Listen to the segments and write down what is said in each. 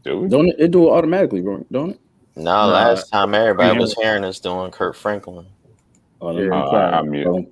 Do we? Don't it do it automatically, bro? Don't it? No, Nah, last time we everybody have. was hearing us doing Kurt Franklin. Oh, let Oh, me try I it, mute. bro.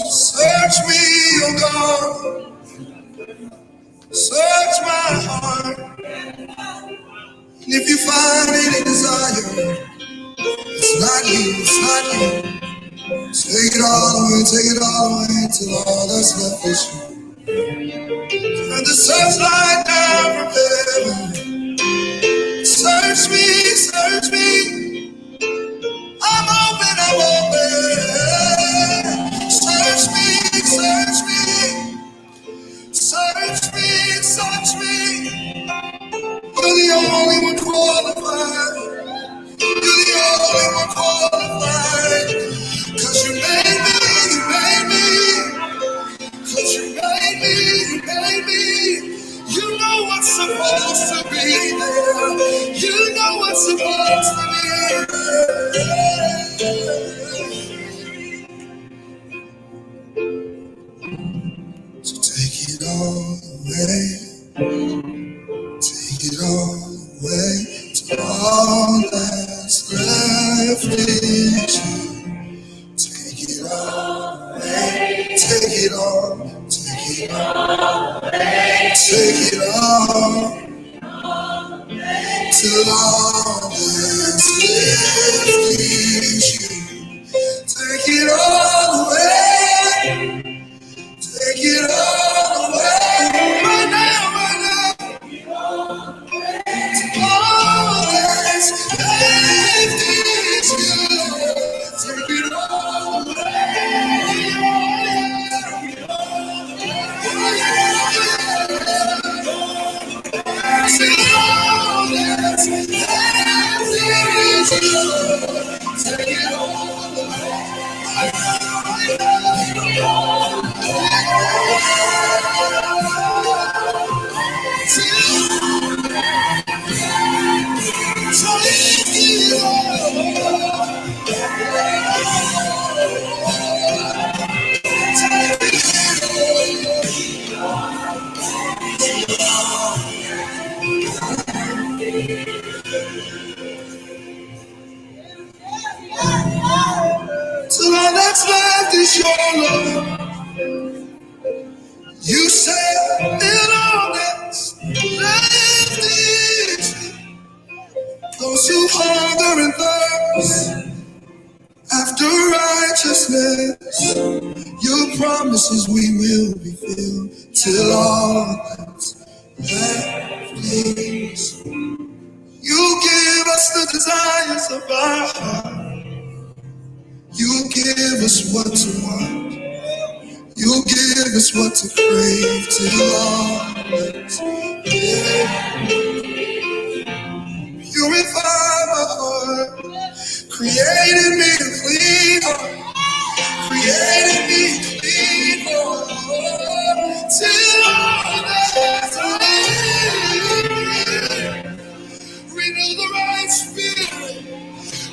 Search me, oh God, search my heart. And if you find any desire, it's not you, it's not you. Take it all away, take it all away, till all that's left is you. And the searchlight down from heaven, search me. I'm open, I'm open. Search me, search me. You're the only one qualified. You're the only one qualified. 'Cause you made me, you made me. 'Cause you made me, you made me. You know what's supposed to be there. You know what's supposed to be there. So take it all away. Take it all away. To all that's left is you. Take it all away. Take it all. Take it all. Take it all. Till all that's left is you. Take it all away. Take it all away. Right now, right now. All that's left is you. Take it all till all that's left is your love. You said that all that's left is those who hunger and thirst after righteousness. Your promises we will be filled till all that's left is. You give us the desires of our heart. You give us what to want. You give us what to crave till all that's left. Purify my heart. Created me a clean heart. Created me a clean heart. Till all that's left. Renew the right spirit.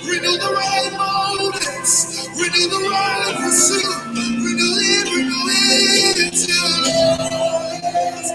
Renew the right motives. Renew the right pursuit. Renew it till all that's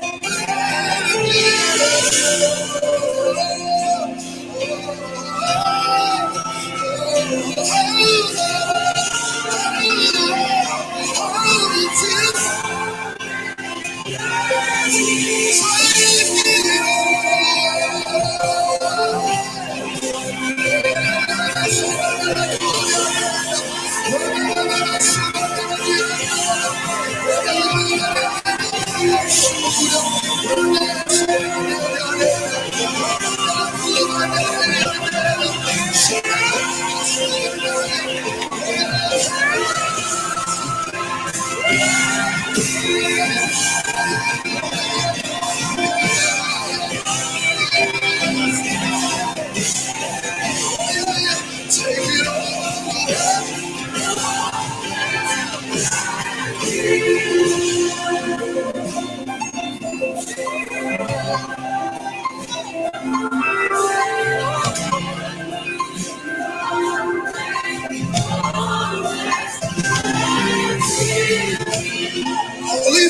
Holy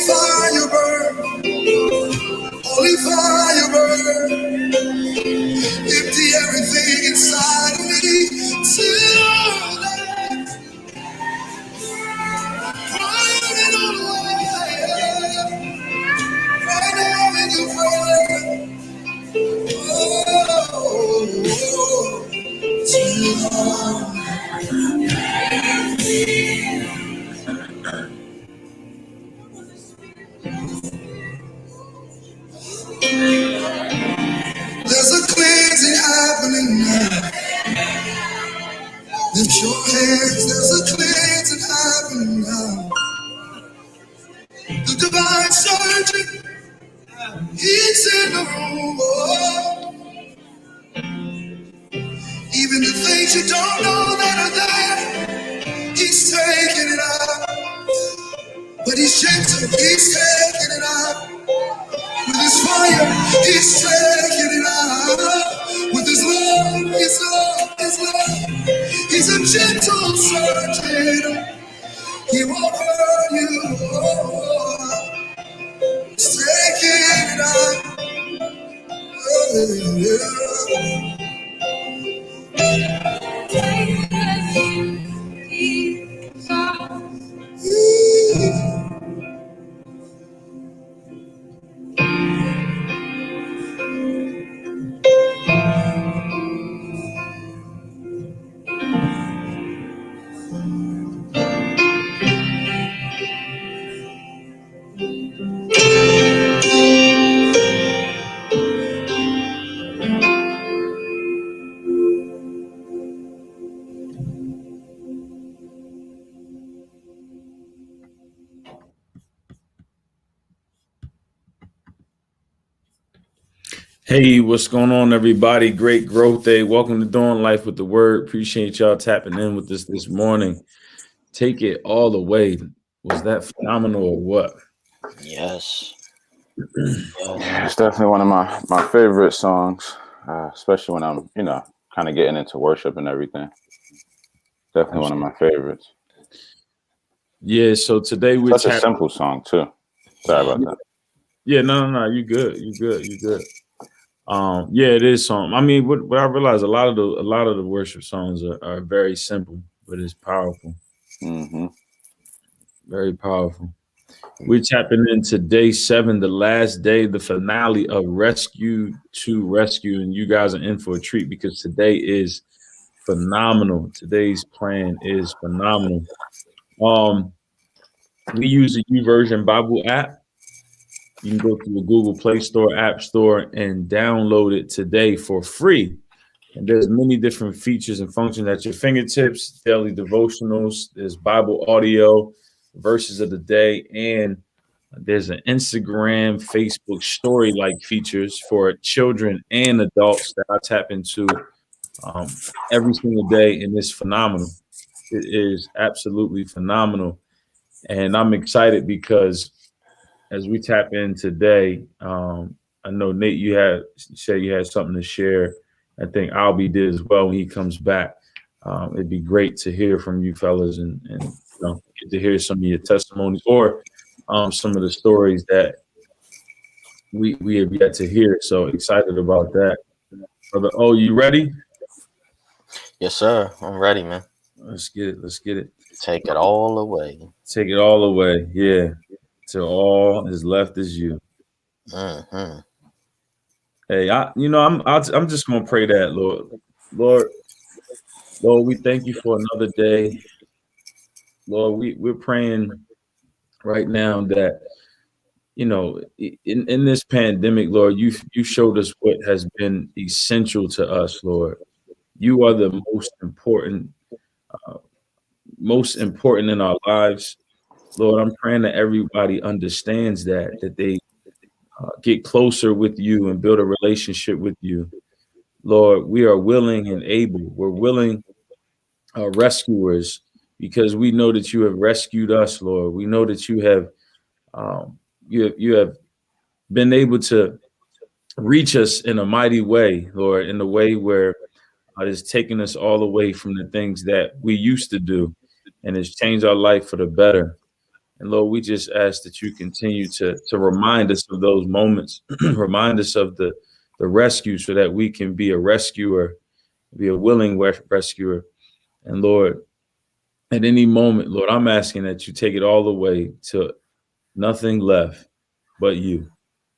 fire burn, holy fire burn. Empty everything inside of me till that burning on the way. Right now in your presence. Oh, there's a cleansing happening now. Lift your hands, there's a cleansing happening now. The divine surgeon, he's in the room. Oh, even the things you don't know that are there, he's taking it out. But he's gentle, he's taking it out. With his fire, he's taking it out. With his love, his love, his love. He's a gentle surgeon. He won't hurt you. Oh, he's taking it out. Oh, yeah. Hey, what's going on, everybody? Great growth day. Welcome to Doing Life with the Word. Appreciate y'all tapping in with us this morning. Take it all the way. Was that phenomenal or what? Yes. It's definitely one of my favorite songs, especially when I'm, kind of getting into worship and everything. Definitely one of my favorites. Yeah, so today we're Such a simple song too. Sorry about that. Yeah, no, you good. Yeah, it is song. I mean, what I realize a lot of the worship songs are very simple, but it's powerful. Mm-hmm. Very powerful. We're tapping into day 7, the last day, the finale of Rescue to Rescue, and you guys are in for a treat because today is phenomenal. Today's plan is phenomenal. We use the YouVersion Bible app. You can go to the Google Play Store, App Store, and download it today for free. And there's many different features and functions at your fingertips, daily devotionals, there's Bible audio, verses of the day, and there's an Instagram, Facebook story-like features for children and adults that I tap into every single day, and it's phenomenal. It is absolutely phenomenal. And I'm excited because as we tap in today, I know Nate, you said you had something to share. I think Albie did as well when he comes back. It'd be great to hear from you fellas and get to hear some of your testimonies or some of the stories that we have yet to hear. So excited about that. Brother, you ready? Yes, sir. I'm ready, man. Let's get it. Take it all away. Take it all away. Yeah. Till all is left is you. Mm-hmm. Hey, I'm just gonna pray that, Lord, we thank you for another day. Lord, we're praying right now that in this pandemic, Lord, you showed us what has been essential to us, Lord. You are the most important in our lives, Lord. I'm praying that everybody understands that they get closer with you and build a relationship with you. Lord, we are willing and able. We're willing rescuers because we know that you have rescued us, Lord. We know that you have been able to reach us in a mighty way, Lord, in the way where it's taken us all away from the things that we used to do, and it's changed our life for the better. And Lord, we just ask that you continue to remind us of those moments, remind us of the rescue, so that we can be a rescuer, be a willing rescuer. And Lord, at any moment, Lord, I'm asking that you take it all the way to nothing left but you.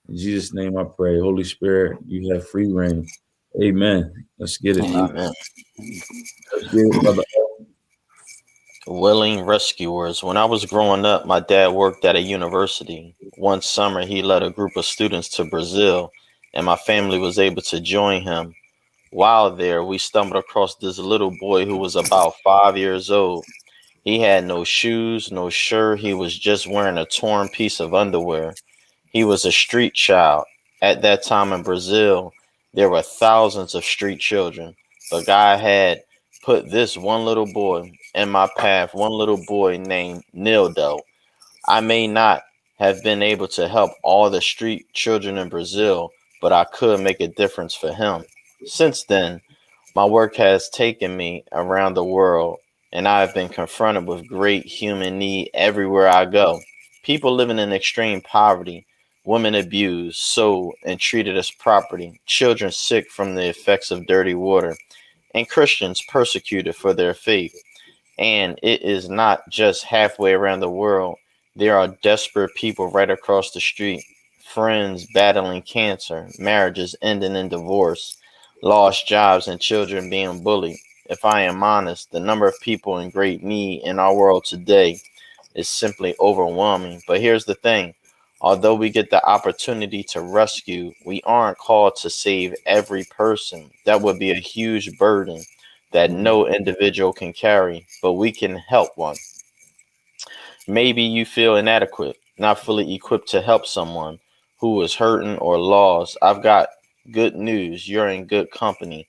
In Jesus' name I pray. Holy Spirit, you have free reign. Amen. Let's get it. Amen. Let's get it, brother. Willing rescuers. When I was growing up, my dad worked at a university. One summer, he led a group of students to Brazil, and my family was able to join him. While there, we stumbled across this little boy who was about 5 years old. He had no shoes, no shirt. He was just wearing a torn piece of underwear. He was a street child. At that time in Brazil, there were thousands of street children. But God had put this one little boy in my path, one little boy named Nildo. I may not have been able to help all the street children in Brazil, but I could make a difference for him. Since then, my work has taken me around the world, and I have been confronted with great human need everywhere I go. People living in extreme poverty, women abused, sold, and treated as property, children sick from the effects of dirty water, and Christians persecuted for their faith. And it is not just halfway around the world. There are desperate people right across the street, friends battling cancer, marriages ending in divorce, lost jobs, and children being bullied. If I am honest, the number of people in great need in our world today is simply overwhelming. But here's the thing. Although we get the opportunity to rescue, we aren't called to save every person. That would be a huge burden that no individual can carry, but we can help one. Maybe you feel inadequate, not fully equipped to help someone who is hurting or lost. I've got good news. You're in good company.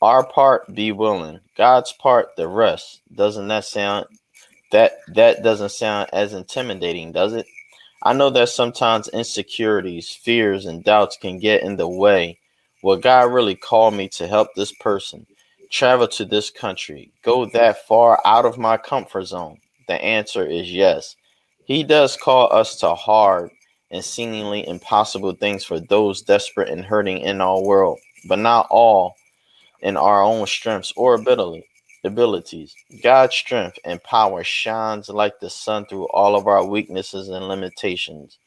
Our part, be willing. God's part, the rest. Doesn't that sound that doesn't sound as intimidating, does it? I know that sometimes insecurities, fears, and doubts can get in the way. Will God really call me to help this person? Travel to this country? Go that far out of my comfort zone? The answer is yes. He does call us to hard and seemingly impossible things for those desperate and hurting in our world, but not all in our own strengths or abilities. God's strength and power shines like the sun through all of our weaknesses and limitations.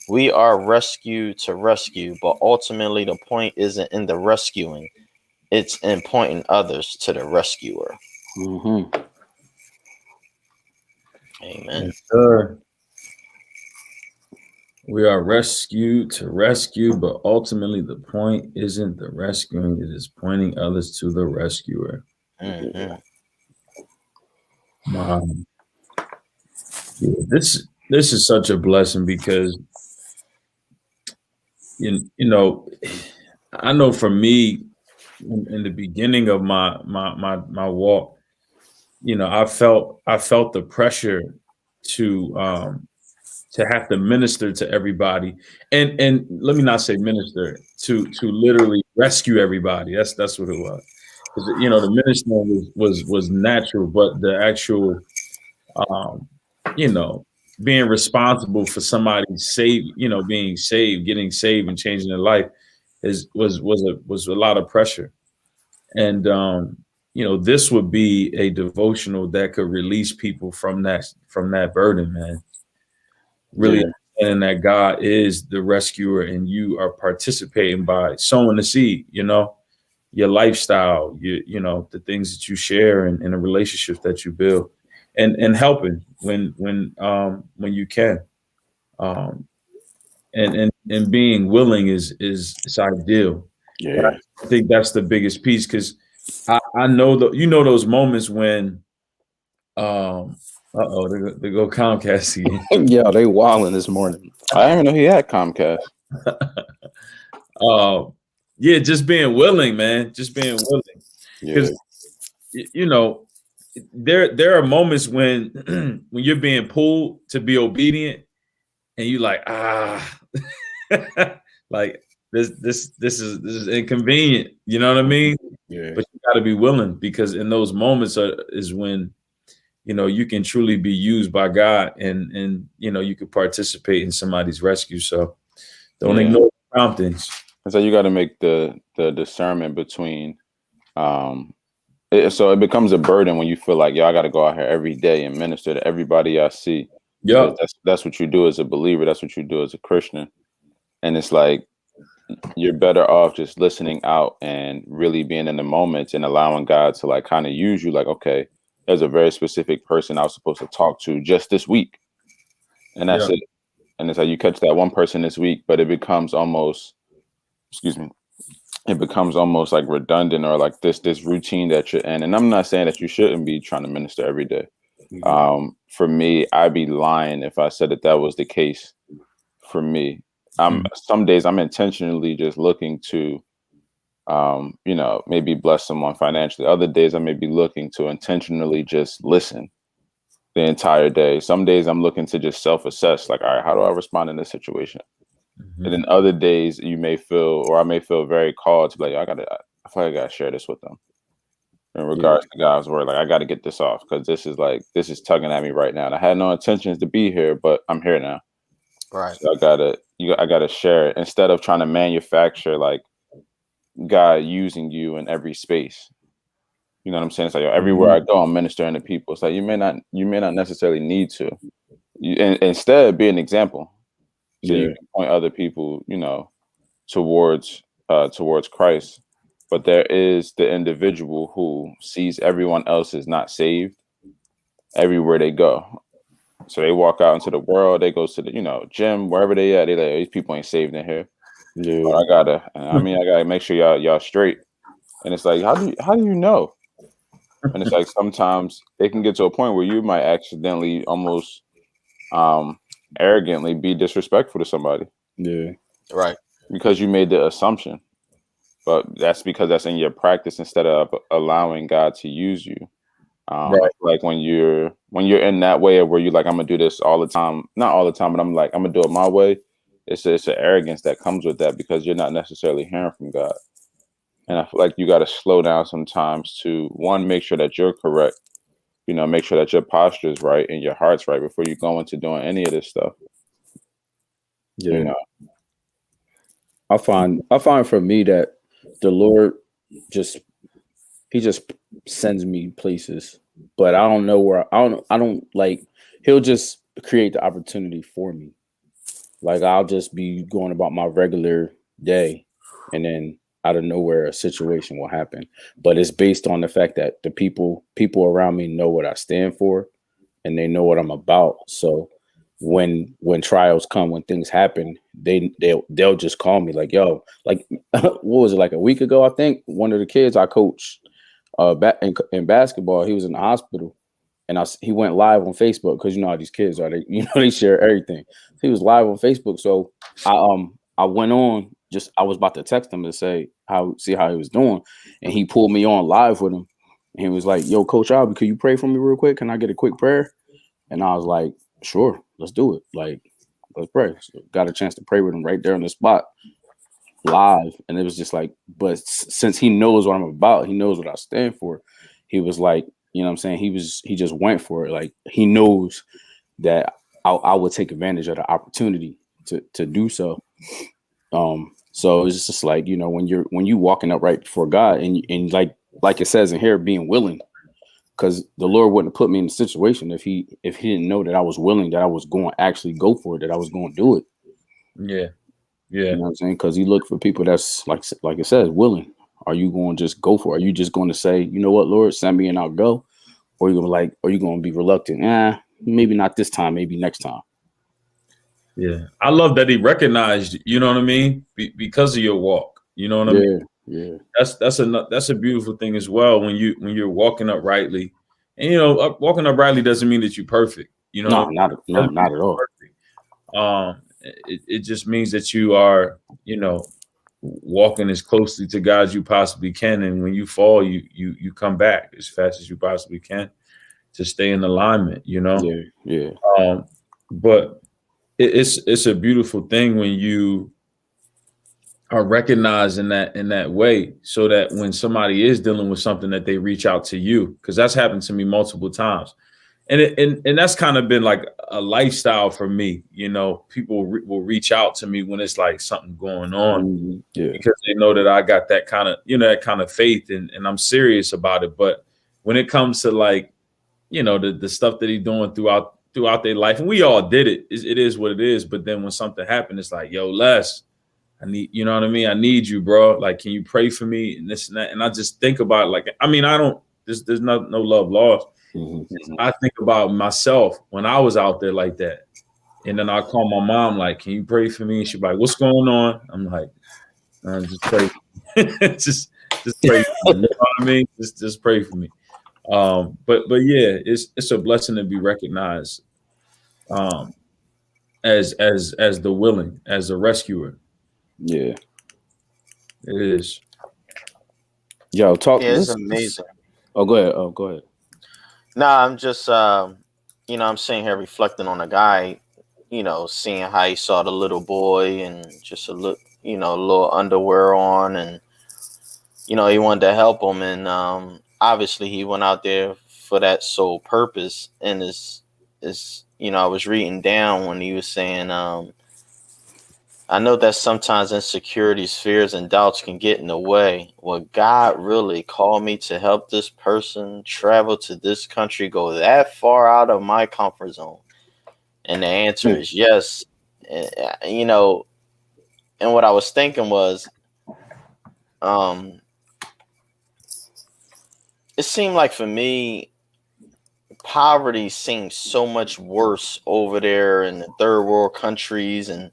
We are rescued to rescue, but ultimately the point isn't in the rescuing. It's in pointing others to the rescuer. Mm-hmm. Amen. Yes, sir. We are rescued to rescue, but ultimately the point isn't the rescuing, it is pointing others to the rescuer. Mm-hmm. Yeah, this is such a blessing because you know, I know for me in the beginning of my walk, you know, I felt the pressure to have to minister to everybody, and let me not say minister, to literally rescue everybody. That's what it was. You know, the ministering was natural, but the actual, you know, being responsible for somebody being saved, getting saved, and changing their life was a lot of pressure. And you know, this would be a devotional that could release people from that burden, man. Really understanding that God is the rescuer and you are participating by sowing the seed, you know, your lifestyle, you know, the things that you share and the relationships that you build, and helping when you can. And being willing is ideal. Yeah. But I think that's the biggest piece, because I know that, you know, those moments when they go Comcast again. Yeah, they wilding this morning. I didn't even know he had Comcast. Yeah, just being willing, man. Just being willing. Yeah. You know, there are moments when when you're being pulled to be obedient and you like, like this is inconvenient. You know what I mean? Yeah. But you got to be willing, because in those moments is when, you can truly be used by God, and you could participate in somebody's rescue. So don't ignore the promptings. And so you got to make the discernment between, so it becomes a burden when you feel like, I got to go out here every day and minister to everybody I see. Yeah, that's what you do as a believer. That's what you do as a Christian. And it's like, you're better off just listening out and really being in the moment and allowing God to like kind of use you. Like, okay, there's a very specific person I was supposed to talk to just this week, and that's it. And it's like you catch that one person this week, but it becomes almost, it becomes almost like redundant, or like this routine that you're in. And I'm not saying that you shouldn't be trying to minister every day. For me, I'd be lying if I said that was the case for me. Some days I'm intentionally just looking to, maybe bless someone financially. Other days I may be looking to intentionally just listen the entire day. Some days I'm looking to just self-assess, like, all right, how do I respond in this situation? And then other days I may feel very called to be like, I feel like I gotta share this with them in regards to God's word. Like, I got to get this off, because this is tugging at me right now. And I had no intentions to be here, but I'm here now. Right. So I gotta share it, instead of trying to manufacture like God using you in every space. You know what I'm saying? It's like, everywhere I go, I'm ministering to people. It's like, you may not necessarily need to. Instead, be an example, so you can point other people, towards Christ. But there is the individual who sees everyone else is not saved everywhere they go. So they walk out into the world, they go to the, gym, wherever they at, they like, these people ain't saved in here. Yeah. But I gotta make sure y'all straight. And it's like, how do you know? And it's like, sometimes it can get to a point where you might accidentally, almost arrogantly, be disrespectful to somebody. Yeah. Right. Because you made the assumption. But that's because that's in your practice, instead of allowing God to use you. Right. Like when you're in that way of where you're like, I'm gonna do this all the time, not all the time, but I'm like, I'm gonna do it my way. It's an arrogance that comes with that, because you're not necessarily hearing from God. And I feel like you got to slow down sometimes to, one, make sure that you're correct, make sure that your posture is right and your heart's right before you go into doing any of this stuff. Yeah. I find for me that the Lord he just sends me places, but I don't know where. I don't like, he'll just create the opportunity for me. Like, I'll just be going about my regular day, and then out of nowhere a situation will happen. But it's based on the fact that the people around me know what I stand for, and they know what I'm about. So when trials come, when things happen, they'll just call me like, yo, like what was it, like a week ago? I think one of the kids I coached in basketball, he was in the hospital, and he went live on Facebook, because you know how these kids are, they share everything. He was live on Facebook, so I went on. I was about to text him to see how he was doing, and he pulled me on live with him, and he was like, "Yo, Coach Albie, could you pray for me real quick? Can I get a quick prayer?" And I was like, "Sure, let's do it. Like, let's pray." So got a chance to pray with him right there on the spot, live, and it was just like, but since he knows what I'm about, he knows what I stand for. He was like, you know what I'm saying? He just went for it. Like, he knows that I would take advantage of the opportunity to do so. So it's just like, when you walking up right before God, and like it says in here, being willing, because the Lord wouldn't have put me in a situation if he didn't know that I was willing, that I was going to actually go for it, that I was going to do it. Yeah. You know what I'm saying? Because he looked for people that's like it says, willing. Are you going to just go for it? Are you just going to say, you know what, Lord, send me and I'll go? Or are you going to be reluctant? Maybe not this time, maybe next time. Yeah. I love that he recognized, you know what I mean? Because of your walk, you know what I mean? Yeah. That's a beautiful thing as well, when you're walking uprightly. And walking uprightly doesn't mean that you're perfect. No, not at all. It just means that you are, walking as closely to God as you possibly can, and when you fall, you come back as fast as you possibly can to stay in alignment. Yeah. But it's a beautiful thing when you are recognized in that way, so that when somebody is dealing with something, that they reach out to you, because that's happened to me multiple times. And that's kind of been like a lifestyle for me. People will reach out to me when it's like something going on, because they know that I got that kind of faith, and I'm serious about it. But when it comes to like, the stuff that he's doing throughout their life, and we all did it. It is what it is. But then when something happened, it's like, yo, Les, I need, you know what I mean? I need you, bro. Like, can you pray for me and this and that? And I just think about like, I mean, there's no love lost. I think about myself when I was out there like that. And then I call my mom, like, can you pray for me? And she's like, what's going on? I'm like, just pray. just pray for me. You know what I mean? Just pray for me. But yeah, it's a blessing to be recognized as the willing, as a rescuer. Yeah, it is. Yo, talk. Yeah, it's amazing. Oh, go ahead. Oh, go ahead. Nah, I'm just I'm sitting here reflecting on a guy, seeing how he saw the little boy and just a little underwear on, and he wanted to help him, and obviously he went out there for that sole purpose. And I was reading down when he was saying, I know that sometimes insecurities, fears, and doubts can get in the way. Would God really call me to help this person travel to this country, go that far out of my comfort zone? And the answer is yes. And what I was thinking was, it seemed like for me, poverty seems so much worse over there in the third world countries, and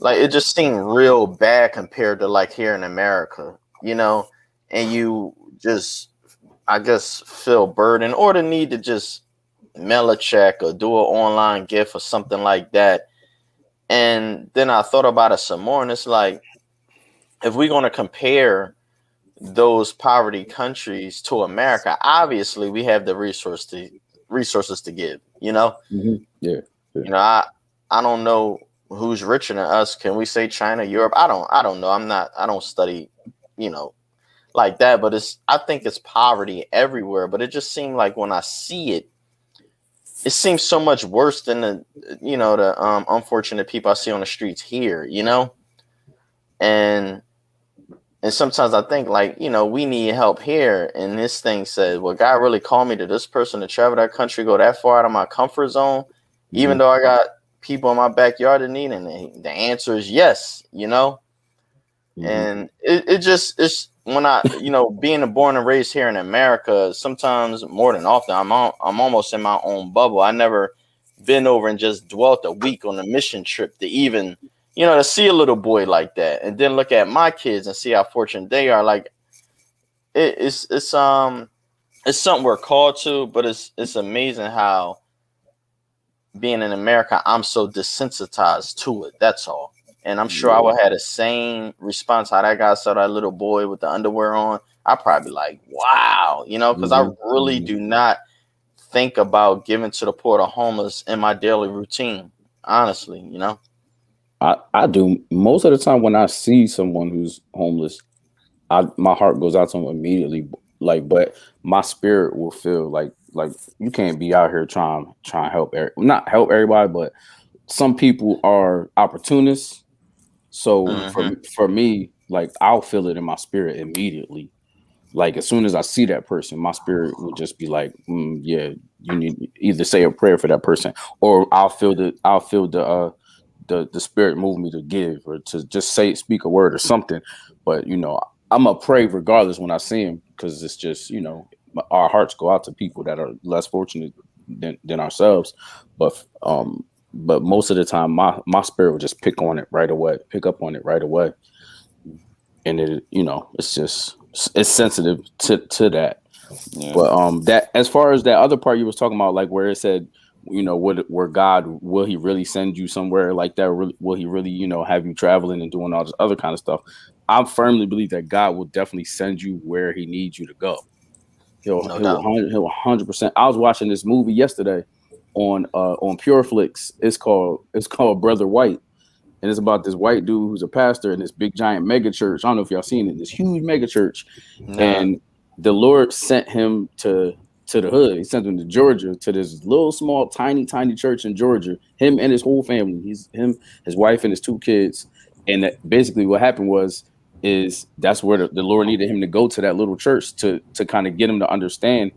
like it just seemed real bad compared to like here in America, and you just, I guess, feel burdened or the need to just mail a check or do an online gift or something like that. And then I thought about it some more, and it's like, if we're going to compare those poverty countries to America, obviously we have the resources to give, I don't know who's richer than us. Can we say China, Europe? I don't know. I don't study, like that, but I think it's poverty everywhere. But it just seemed like when I see it, it seems so much worse than the unfortunate people I see on the streets here, and sometimes I think like, we need help here. And this thing said, well, God really called me to this person to travel that country, go that far out of my comfort zone, even though I got people in my backyard that need, and the answer is yes, and it's when I, being born and raised here in America, sometimes more than often, I'm almost in my own bubble. I never been over and just dwelt a week on a mission trip to even, to see a little boy like that, and then look at my kids and see how fortunate they are. Like it's something we're called to, but it's amazing how, being in America, I'm so desensitized to it. That's all. And I'm sure I would have the same response how that guy saw that little boy with the underwear on. I'd probably be like, wow, because I really do not think about giving to the poor, the homeless in my daily routine. Honestly, I do. Most of the time when I see someone who's homeless, my heart goes out to them immediately. Like, but my spirit will feel like you can't be out here trying to help not help everybody, but some people are opportunists. So for me, like, I'll feel it in my spirit immediately. Like, as soon as I see that person, my spirit will just be like, yeah, you need to either say a prayer for that person, or I'll feel the spirit move me to give or to just speak a word or something. But I'm gonna pray regardless when I see him, because it's just, our hearts go out to people that are less fortunate than ourselves. But most of the time, my spirit will just pick up on it right away, and it, it's sensitive to that. Yeah. But that, as far as that other part you was talking about, like where it said, where God, will he really send you somewhere like that? Will he really, have you traveling and doing all this other kind of stuff? I firmly believe that God will definitely send you where he needs you to go. He'll 100%. I was watching this movie yesterday on Pureflix. It's called Brother White, and it's about this white dude who's a pastor in this big giant mega church. I don't know if y'all seen it, this huge mega church. Nah. And the Lord sent him to the hood. He sent him to Georgia, to this little small tiny church in Georgia. Him and his whole family. His wife and his 2 kids. And basically what happened is that's where the Lord needed him to go, to that little church to kind of get him to understand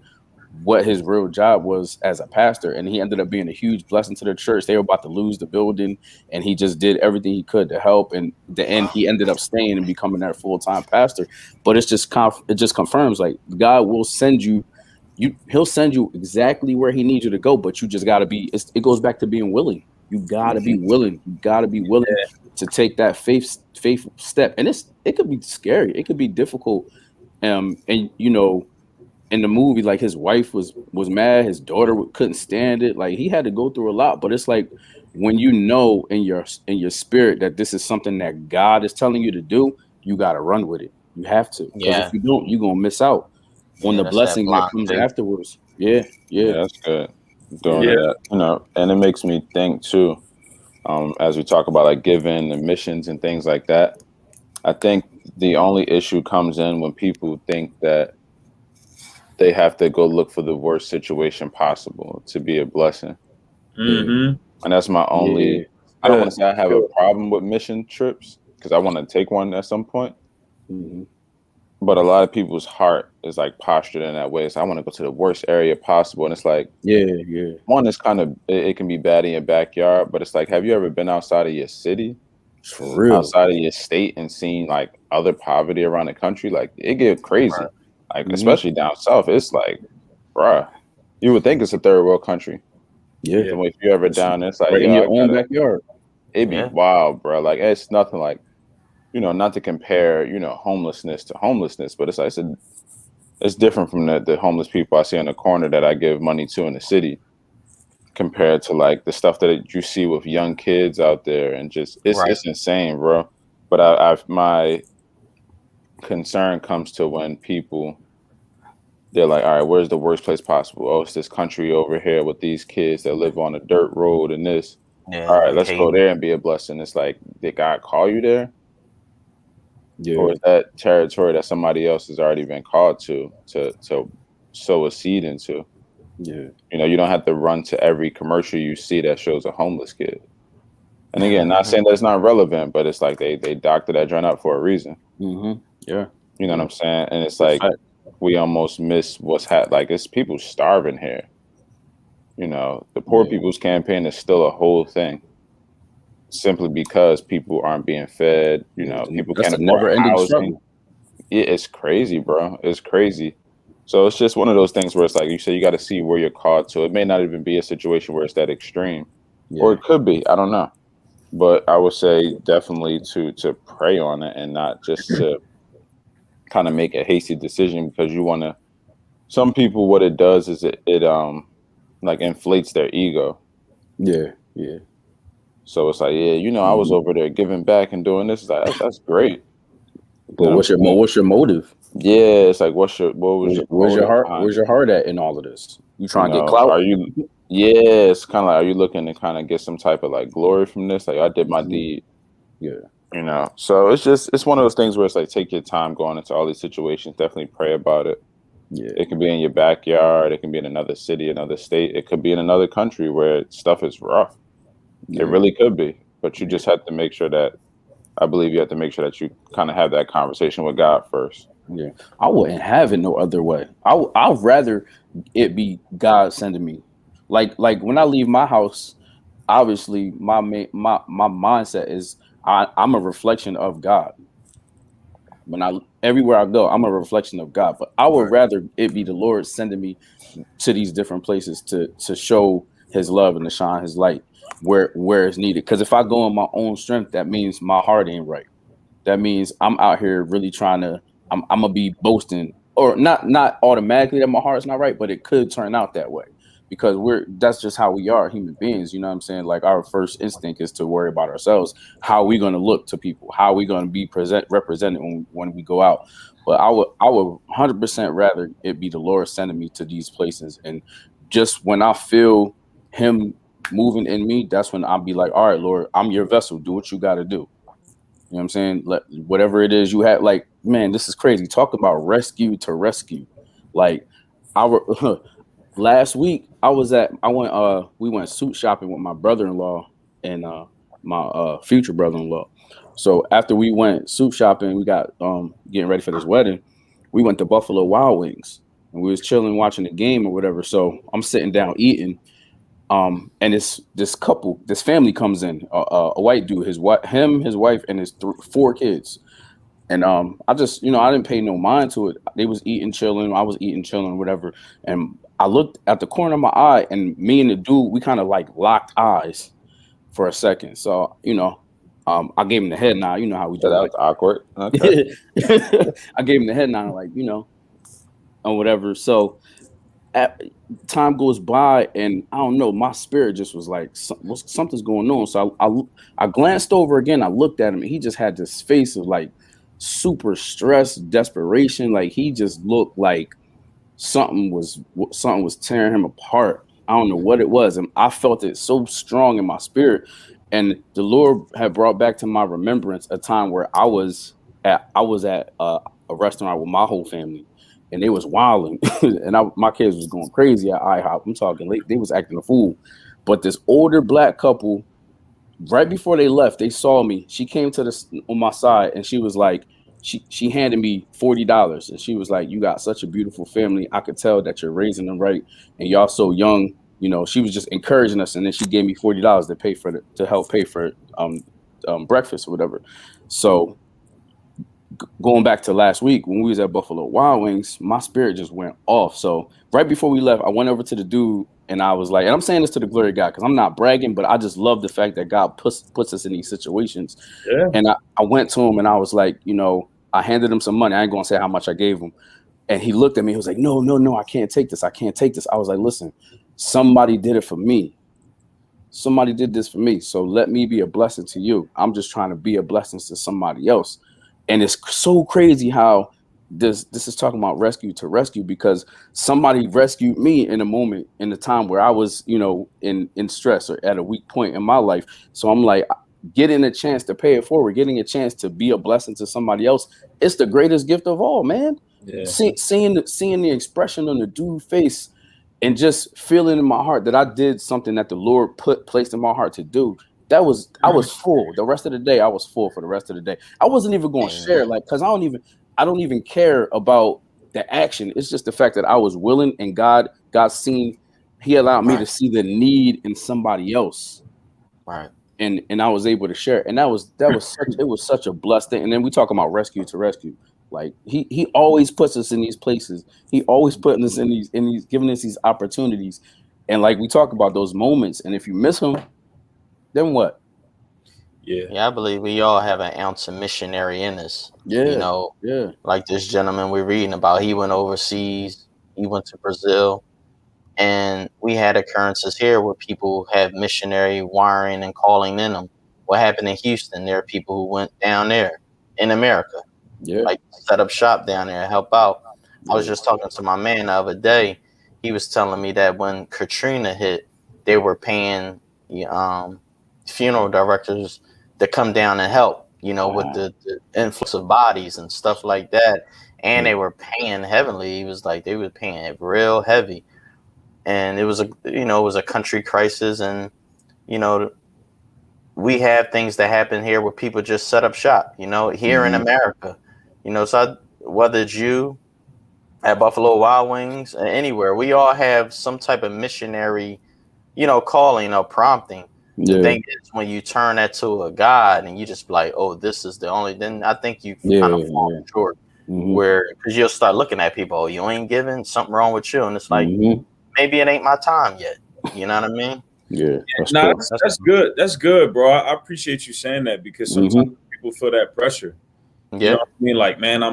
what his real job was as a pastor. And he ended up being a huge blessing to the church. They were about to lose the building, and he just did everything he could to help. And at the end, he ended up staying and becoming their full-time pastor. But it just confirms, like, God will send you. He'll send you exactly where he needs you to go, but you just got to be. It goes back to being willing. You got to be willing. You got to be willing to take that faith step. And it could be scary. It could be difficult. And you know, in the movie, like, his wife was mad, his daughter couldn't stand it. Like, he had to go through a lot. But it's like, when you know in your spirit that this is something that God is telling you to do, you got to run with it. You have to, because if you don't, you're gonna miss out on the blessing that comes afterwards. Yeah, that's good. Doing that, you know, and it makes me think too, as we talk about like giving and missions and things like that. I think the only issue comes in when people think that they have to go look for the worst situation possible to be a blessing. Mm-hmm. And that's my only, I don't want to say I have a problem with mission trips, because I want to take one at some point. Mm-hmm. But a lot of people's heart is like postured in that way. So I want to go to the worst area possible. And it's like, one is kind of, it can be bad in your backyard, but it's like, have you ever been outside of your city? For real. Outside of your state and seen like other poverty around the country? Like, it get crazy. Right. Like, especially down south, it's like, bruh, you would think it's a third world country. Yeah. If you're ever down there, it's like, in your own backyard. It'd be wild, bro. Like, it's nothing like, you know, not to compare, you know, homelessness to homelessness, but it's like, it's different from the homeless people I see on the corner that I give money to in the city, compared to like the stuff that you see with young kids out there, and just it's insane, bro. But my concern comes to when people, they're like, all right, where's the worst place possible? Oh, it's this country over here with these kids that live on a dirt road and this. All right, let's go there and be a blessing. It's like, did God call you there? Yeah. Or is that territory that somebody else has already been called to sow a seed into? Yeah. You know, you don't have to run to every commercial you see that shows a homeless kid. And again, not saying that it's not relevant, but it's like they doctor that joint up for a reason. Mm-hmm. Yeah. You know what I'm saying? And it's like, we almost miss what's like, it's people starving here. You know, the Poor People's Campaign is still a whole thing, simply because people aren't being fed. You know, people can't afford housing. It's crazy, bro. It's crazy. So it's just one of those things where it's like you say, you got to see where you're called to. It may not even be a situation where it's that extreme, or it could be. I don't know. But I would say definitely to pray on it, and not just to kind of make a hasty decision because you want to. Some people, what it does is it like inflates their ego. Yeah. So it's like, you know, I was over there giving back and doing this. Like, that's great. But what's your motive? Yeah, it's like, where's your heart? Where's your heart at in all of this? You trying to get clout? Are you? Yeah, it's kind of like, are you looking to kind of get some type of like glory from this? Like, I did my deed. Yeah. You know, so it's one of those things where it's like, take your time going into all these situations. Definitely pray about it. Yeah. It can be in your backyard. It can be in another city, another state. It could be in another country where stuff is rough. Yeah. It really could be, but you just have to make sure that, I believe you have to make sure that you kind of have that conversation with God first. Yeah, I wouldn't have it no other way. I'd rather it be God sending me. Like when I leave my house, obviously my mindset is I'm a reflection of God. Everywhere I go, I'm a reflection of God. But I would rather it be the Lord sending me to these different places to show His love and to shine His light where it's needed. Because if I go in my own strength, that means my heart ain't right. That means I'm out here really trying to. I'm gonna be boasting, or not automatically that my heart's not right, but it could turn out that way because that's just how we are, human beings. You know what I'm saying? Like, our first instinct is to worry about ourselves. How are we gonna look to people? How are we gonna be represented when we go out? But I would 100% rather it be the Lord sending me to these places, and just when I feel Him moving in me, that's when I'll be like, all right, Lord, I'm your vessel. Do what you got to do. You know what I'm saying? Whatever it is you have, like, man, this is crazy. Talk about rescue to rescue. Like, our last week, we went suit shopping with my brother-in-law and my future brother-in-law. So after we went suit shopping, we got getting ready for this wedding. We went to Buffalo Wild Wings and we was chilling, watching the game or whatever. So I'm sitting down eating. And this family comes in, a white dude, his wife, and his 4 kids. And I just, I didn't pay no mind to it. They was eating, chilling. I was eating, chilling, whatever. And I looked at the corner of my eye, and me and the dude, we kind of like locked eyes for a second. So, I gave him the head nod. You know how we do. That was awkward. Okay. I gave him the head nod, like, or whatever. So time goes by, and I don't know, my spirit just was like, something's going on. So I glanced over again. I looked at him, and he just had this face of like super stress, desperation. Like he just looked like something was tearing him apart. I don't know what it was, and I felt it so strong in my spirit. And the Lord had brought back to my remembrance a time where I was at a restaurant with my whole family, and they was wilding, and my kids was going crazy at IHOP. I'm talking late; they was acting a fool. But this older black couple, right before they left, they saw me. She came on my side, and she was like, she handed me $40, and she was like, "You got such a beautiful family. I could tell that you're raising them right, and y'all so young." She was just encouraging us, and then she gave me $40 to help pay for breakfast or whatever. So going back to last week when we was at Buffalo Wild Wings, my spirit just went off. So right before we left, I went over to the dude, and I was like, and I'm saying this to the glory of God because I'm not bragging, but I just love the fact that God puts us in these situations. Yeah. And I went to him, and I was like, I handed him some money. I ain't gonna say how much I gave him. And he looked at me. He was like, no, I can't take this. I can't take this. I was like, listen, somebody did it for me. Somebody did this for me. So let me be a blessing to you. I'm just trying to be a blessing to somebody else. And it's so crazy how this is talking about rescue to rescue, because somebody rescued me in a moment, in the time where I was, in stress or at a weak point in my life. So I'm like, getting a chance to pay it forward, getting a chance to be a blessing to somebody else. It's the greatest gift of all, man. Yeah. Seeing the expression on the dude's face, and just feeling in my heart that I did something that the Lord placed in my heart to do. I was full. The rest of the day, I was full for the rest of the day. I wasn't even going to share, because I don't even care about the action. It's just the fact that I was willing, and God seen, he allowed me to see the need in somebody else. Right. And I was able to share. And it was such a blessed thing. And then we talk about rescue to rescue. Like he always puts us in these places. He always putting us in these giving us these opportunities. And like we talk about those moments. And if you miss them, then what? Yeah, I believe we all have an ounce of missionary in us. Yeah. Like this gentleman we're reading about, he went overseas, he went to Brazil, and we had occurrences here where people have missionary wiring and calling in them. What happened in Houston? There are people who went down there in America, like set up shop down there and help out. I was just talking to my man the other day. He was telling me that when Katrina hit, they were paying funeral directors to come down and help, with the influx of bodies and stuff like that. And they were paying heavily. He was like, they were paying it real heavy. And it was a country crisis. And, we have things that happen here where people just set up shop, here in America, so whether it's you at Buffalo Wild Wings or anywhere, we all have some type of missionary, calling or prompting. The thing is, when you turn that to a God and you just be like, oh, this is the only, then I think you kind of fall short. Where, because you'll start looking at people, oh, you ain't giving, something wrong with you. And it's like, maybe it ain't my time yet. You know what I mean? Yeah. That's good. That's good, bro. I appreciate you saying that, because sometimes people feel that pressure. Yeah. You know what I mean? Like, man,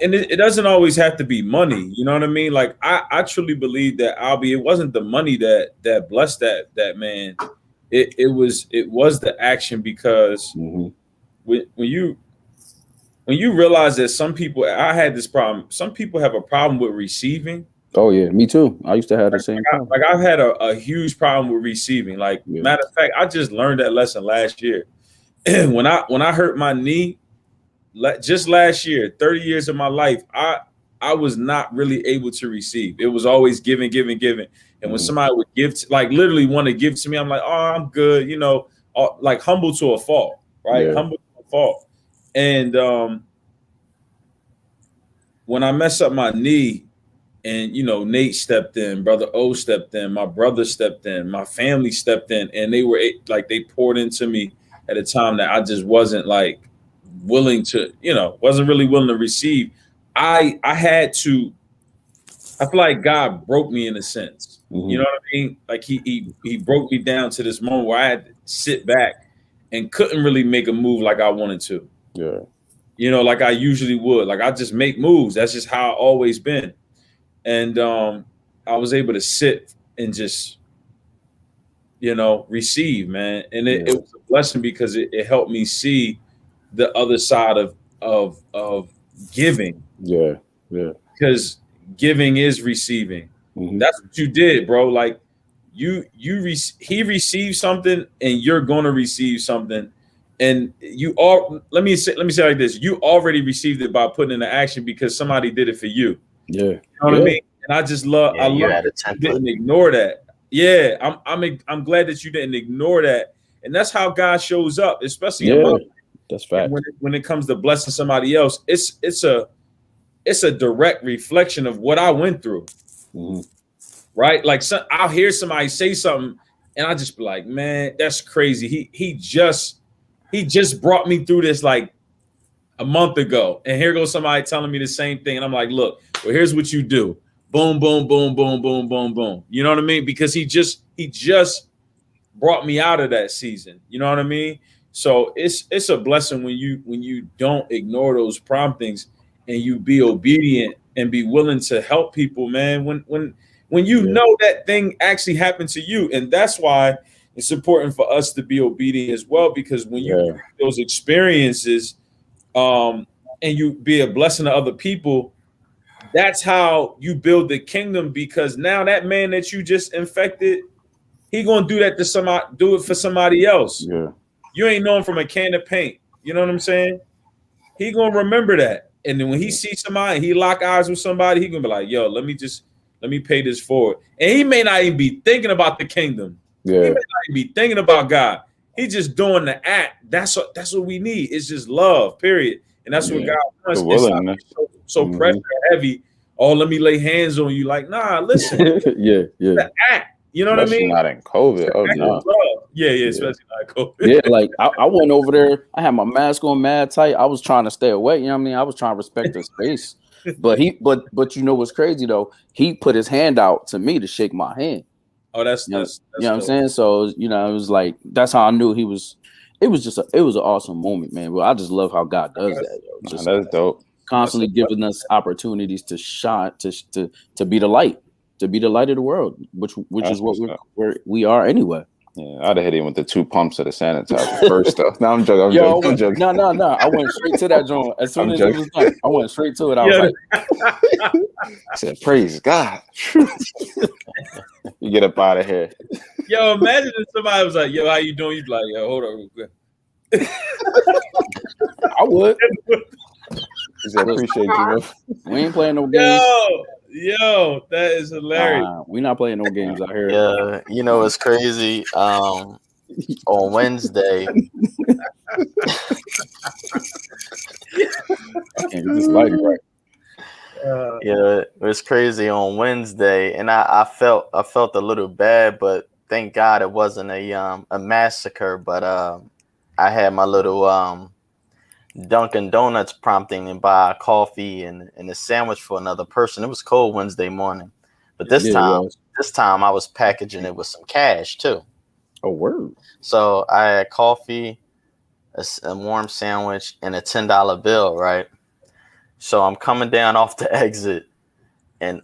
and it doesn't always have to be money. You know what I mean? Like, I truly believe that it wasn't the money that blessed that man. It was the action, because when you realize that some people, I had this problem. Some people have a problem with receiving, Oh yeah, me too. I used to have the same problem. Like I've had a huge problem with receiving. Like matter of fact, I just learned that lesson last year. when I hurt my knee, just last year, 30 years of my life, I was not really able to receive. It was always giving. And when somebody would give, like literally want to give to me, I'm like, oh, I'm good, you know, like humble to a fault, right? Yeah. Humble to a fault. And when I mess up my knee, and you know, Nate stepped in, brother O stepped in, my brother stepped in, my family stepped in, and they were like, they poured into me at a time that I just wasn't like willing to, you know, wasn't really willing to receive. I had to, I feel like God broke me in a sense. You know what I mean? Like he broke me down to this moment where I had to sit back and couldn't really make a move like I wanted to. Yeah. You know, like I usually would. Like I just make moves. That's just how I always been. And I was able to sit and just, you know, receive, man. And it was a blessing because it helped me see the other side of giving. Yeah. Yeah. Because giving is receiving. That's what you did, bro. Like he received something and you're gonna receive something. And you all let me say like this. You already received it by putting into action because somebody did it for you. Yeah. You know what I mean? And I just love I love that you didn't ignore that. Yeah, I'm glad that you didn't ignore that. And that's how God shows up, especially in my life. That's fact. When it comes to blessing somebody else, it's a direct reflection of what I went through. Right? Like I'll hear somebody say something and I just be like, man, that's crazy. He just brought me through this like a month ago. And here goes somebody telling me the same thing. And I'm like, look, well, here's what you do. Boom, boom, boom, boom, boom, boom, boom. You know what I mean? Because he just brought me out of that season. You know what I mean? So it's a blessing when you don't ignore those promptings and you be obedient and be willing to help people, man. When you know that thing actually happened to you. And that's why it's important for us to be obedient as well, because when you have those experiences and you be a blessing to other people, that's how you build the kingdom, because now that man that you just infected, he gonna do that to somebody, do it for somebody else. Yeah. You ain't known from a can of paint. You know what I'm saying? He gonna remember that. And then when he sees somebody, he lock eyes with somebody, he gonna be like, yo, let me pay this forward. And he may not even be thinking about the kingdom. Yeah. He may not even be thinking about God. He's just doing the act. That's what we need. It's just love, period. And that's what God wants. It's so pressure heavy. Oh, let me lay hands on you. Like, nah, listen. The act. You know especially what I mean? Not in COVID. Oh no. Yeah, especially not COVID. Yeah, like I went over there. I had my mask on mad tight. I was trying to stay away. You know what I mean? I was trying to respect the space. But you know what's crazy though? He put his hand out to me to shake my hand. Oh, that's you know what I'm saying? So, you know, it was like, that's how I knew it was an awesome moment, man. Well, I just love how God does that. Yo. Just that's dope. Constantly giving us opportunities to shine, to be the light of the world, which is what we are anyway. Yeah, I'd have hit him with the 2 pumps of the sanitizer first though. No, I'm joking. I'm joking. No. I went straight to that joint. As soon as it was done, I went straight to it. I was like, I said, praise God. You get up out of here. Yo, imagine if somebody was like, yo, how you doing? You'd be like, yo, hold on. I would. He said, appreciate you, bro. We ain't playing no games. Yo, that is hilarious. We not playing no games out here. Yeah, you know, it's crazy. On Wednesday. Can't just light it right. Yeah, it was crazy on Wednesday, and I felt a little bad, but thank God it wasn't a massacre. But I had my little Dunkin' Donuts prompting and buy a coffee and a sandwich for another person. It was cold Wednesday morning, but this time I was packaging it with some cash too. Oh, word! So I had coffee, a warm sandwich, and a $10 bill, right? So I'm coming down off the exit, and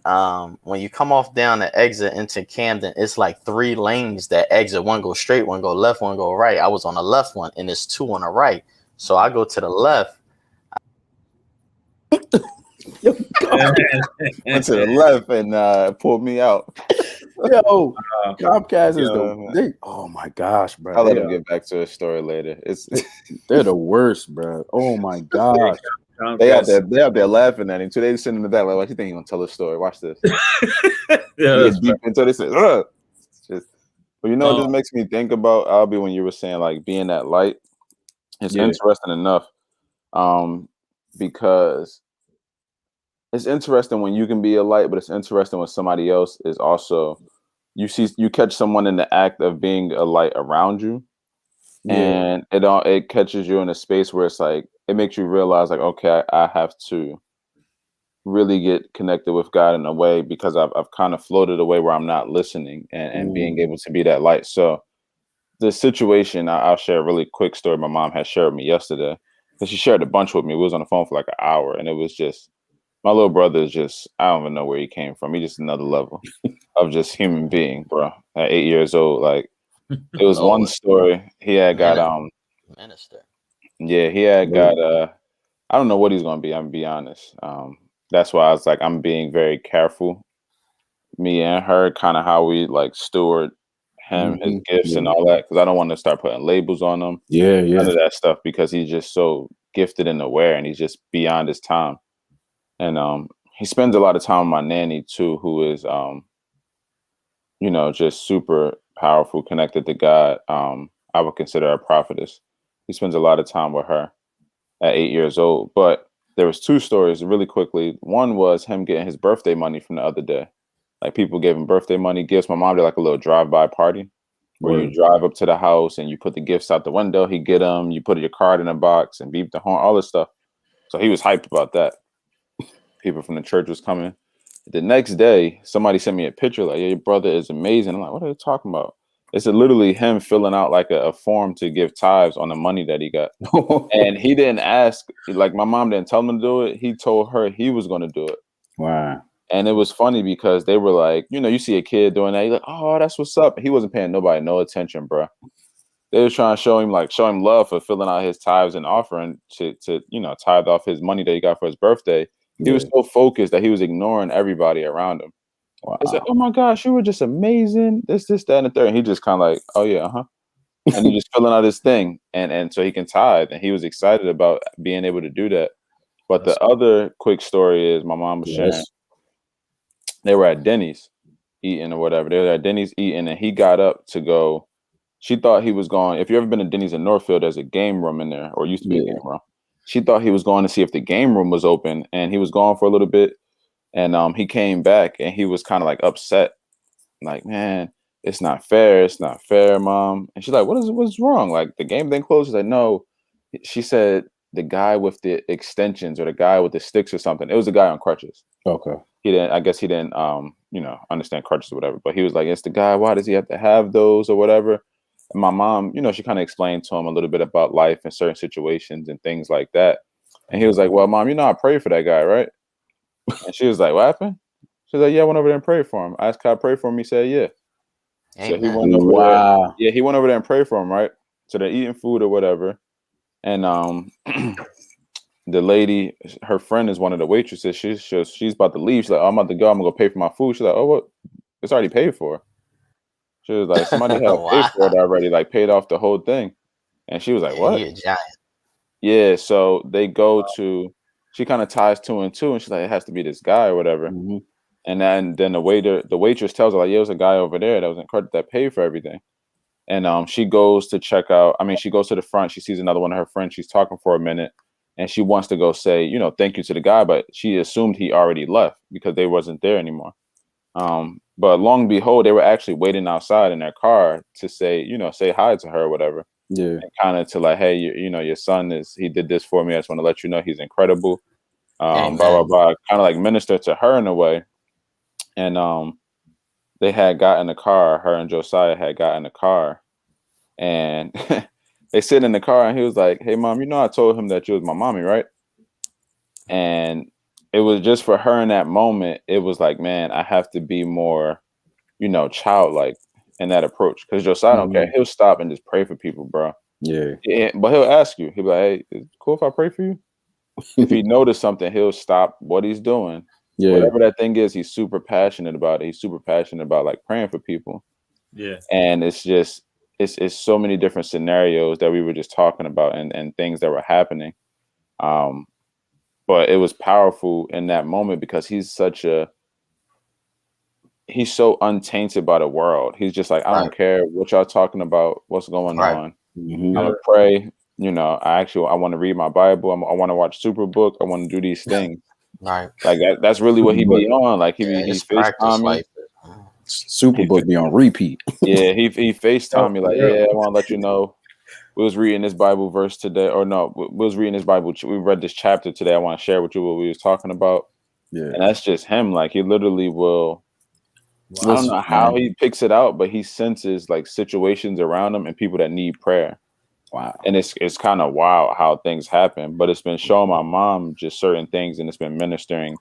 when you come off down the exit into Camden, it's like 3 lanes that exit. One go straight, one go left, one go right. I was on the left one, and there's 2 on the right. So I go to the left. Went to the left and pulled me out. Yo, Comcast is man. they. Oh my gosh, bro! I'll let him get back to his story later. They're the worst, bro. Oh my gosh. They out there laughing at him too. They sitting in the back like, "What you think he's gonna tell a story? Watch this." Yeah, deep into this. Just, but you know, it just makes me think about Albie when you were saying like being that light. It's interesting enough, because it's interesting when you can be a light, but it's interesting when somebody else is also. You catch someone in the act of being a light around you, and it catches you in a space where it's like it makes you realize like, okay, I have to really get connected with God in a way because I've kind of floated away where I'm not listening and being able to be that light. So the situation, I'll share a really quick story my mom had shared with me yesterday, because she shared a bunch with me. We was on the phone for like an hour, and it was just my little brother is just, I don't even know where he came from. He's just another level of just human being, bro. At 8 years old, like it was one story. He had got minister. Yeah, he had got I don't know what he's gonna be, I'm gonna be honest. That's why I was like, I'm being very careful. Me and her, kind of how we like steward him, his gifts and all that, because I don't want to start putting labels on him. None of that stuff, because he's just so gifted and aware, and he's just beyond his time. And he spends a lot of time with my nanny too, who is just super powerful, connected to God. I would consider her a prophetess. He spends a lot of time with her at 8 years old. But there was two stories really quickly. One was him getting his birthday money from the other day. Like people gave him birthday money, gifts. My mom did like a little drive-by party where you drive up to the house and you put the gifts out the window. He get them. You put your card in a box and beep the horn, all this stuff. So he was hyped about that. People from the church was coming. The next day, somebody sent me a picture like, "Yeah, your brother is amazing." I'm like, "What are they talking about?" It's literally him filling out like a form to give tithes on the money that he got. And he didn't ask, like my mom didn't tell him to do it. He told her he was going to do it. Wow. And it was funny because they were like, you see a kid doing that. You're like, "Oh, that's what's up." He wasn't paying nobody no attention, bro. They were trying to show him love for filling out his tithes and offering to tithe off his money that he got for his birthday. He was so focused that he was ignoring everybody around him. Wow. They said, "Oh my gosh, you were just amazing. This, that, and the third." And he just kind of like, "Oh yeah, and he just filling out his thing, and so he can tithe. And he was excited about being able to do that. But the other quick story is my mom was sharing. They were at Denny's eating or whatever. They were at Denny's eating, and he got up to go. She thought he was going. If you've ever been to Denny's in Northfield, there's a game room in there, or used to be a game room. She thought he was going to see if the game room was open, and he was gone for a little bit. And he came back, and he was kind of like upset, like, "Man, it's not fair. It's not fair, Mom." And she's like, "What's wrong? Like the game didn't close?" She's like, "No." She said the guy with the extensions or the guy with the sticks or something. It was a guy on crutches. Okay. I guess he didn't understand crutches or whatever. But he was like, "It's the guy. Why does he have to have those or whatever?" And my mom, she kind of explained to him a little bit about life and certain situations and things like that. And he was like, "Well, Mom, I prayed for that guy, right?" And she was like, "What happened?" She was like, "Yeah, I went over there and prayed for him. I asked God to pray for him. He said, yeah." Amen. So he went over there. Yeah, he went over there and prayed for him, right? So they're eating food or whatever. And the lady, her friend is one of the waitresses. She's about to leave. She's like, "Oh, I'm about to go. I'm going to go pay for my food." She's like, "Oh, what? It's already paid for." She was like, "Somebody had paid for it already, like paid off the whole thing." And she was like, "What?" You're a giant. Yeah, so they go to, she kind of ties two and two, and she's like, "It has to be this guy or whatever." Mm-hmm. And then the waitress tells her like, "Yeah, it was a guy over there that was in credit that paid for everything." And she goes to check out. She goes to the front. She sees another one of her friends. She's talking for a minute, and she wants to go say, thank you to the guy, but she assumed he already left because they wasn't there anymore. But long and behold, they were actually waiting outside in their car to say, say hi to her or whatever. Yeah. And kind of to like, "Hey, your son he did this for me. I just want to let you know he's incredible." Blah, blah, blah. Kind of like minister to her in a way. And they had got in the car, her and Josiah had got in the car, and they sit in the car, and he was like, "Hey, Mom, I told him that you was my mommy, right?" And it was just for her in that moment, it was like, man, I have to be more, childlike in that approach. Because Josiah don't care. He'll stop and just pray for people, bro. Yeah. But he'll ask you. He'll be like, "Hey, is it cool if I pray for you?" If he noticed something, he'll stop what he's doing Yeah. Whatever that thing is, he's super passionate about it. He's super passionate about like praying for people. Yeah. And it's just it's so many different scenarios that we were just talking about and things that were happening. But it was powerful in that moment because he's so untainted by the world. He's just like, I don't care what y'all talking about, what's going on. I'm gonna pray. You know, I want to read my Bible. I want to watch Superbook. I want to do these things. Right. Like that's really what he be on. Like he FaceTime me. Superbook be on repeat. Yeah, he FaceTime me like, yeah, I want to let you know we was reading this Bible verse today, or no, we was reading this Bible. We read this chapter today. I want to share with you what we was talking about. Yeah, and that's just him. Like he literally will. I don't know how he picks it out, but he senses like situations around him and people that need prayer. Wow. And it's kind of wild how things happen, but it's been showing my mom just certain things, and it's been ministering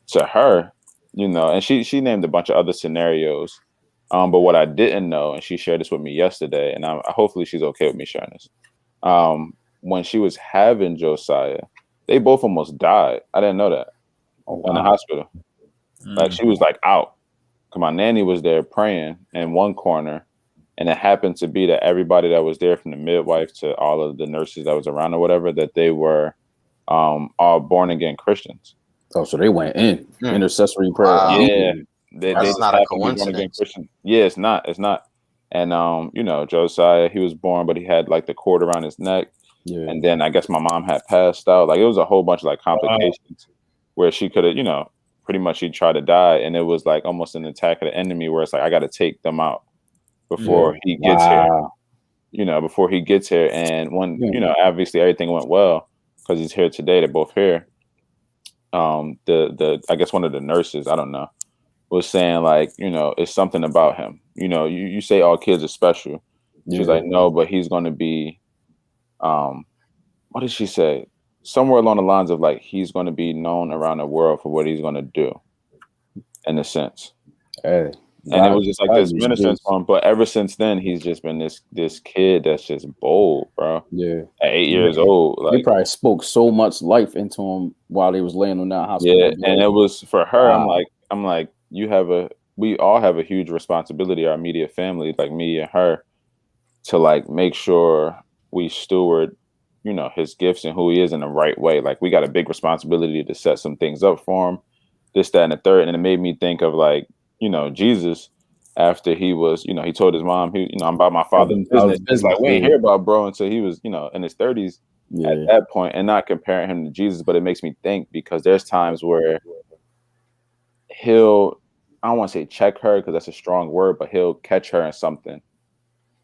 to her, you know. And she named a bunch of other scenarios. But what I didn't know, and she shared this with me yesterday, and hopefully she's okay with me sharing this. When she was having Josiah, they both almost died. I didn't know that. In the hospital. Like she was like out. Cause my nanny was there praying in one corner, and it happened to be that everybody that was there, from the midwife to all of the nurses that was around or whatever, that they were all born again Christians. Oh, so they went in intercessory prayer. Wow. Yeah, they That's just not a happened to be born again coincidence. Christian. Yeah, it's not. And you know, Josiah, he was born, but he had like the cord around his neck. Yeah. And then I guess my mom had passed out. Like it was a whole bunch of like complications where she could have, you know, pretty much she tried to die, and it was like almost an attack of the enemy where it's like I got to take them out before he gets here. You know, before he gets here. And when you know, obviously everything went well because he's here today. They're both here. The I guess one of the nurses, I don't know, was saying like, you know, it's something about him. You know, you say all kids are special. She's like, no, but he's going to be, what did she say? Somewhere along the lines of like, he's going to be known around the world for what he's going to do, in a sense. Hey, and it was just like this ministering to him. But ever since then, he's just been this kid that's just bold, bro. Yeah. At 8 years old. Like, they probably spoke so much life into him while they was laying on that hospital. Yeah, and it was for her, I'm like, we all have a huge responsibility, our immediate family, like me and her, to like make sure we steward, you know, his gifts and who he is in the right way. Like we got a big responsibility to set some things up for him, this, that, and the third. And it made me think of like, you know, Jesus, after he was, you know, he told his mom, I'm about my father's business. It's like, we ain't hear about bro until he was, you know, in his 30s at that point, and not comparing him to Jesus. But it makes me think, because there's times where I don't want to say check her because that's a strong word, but he'll catch her in something,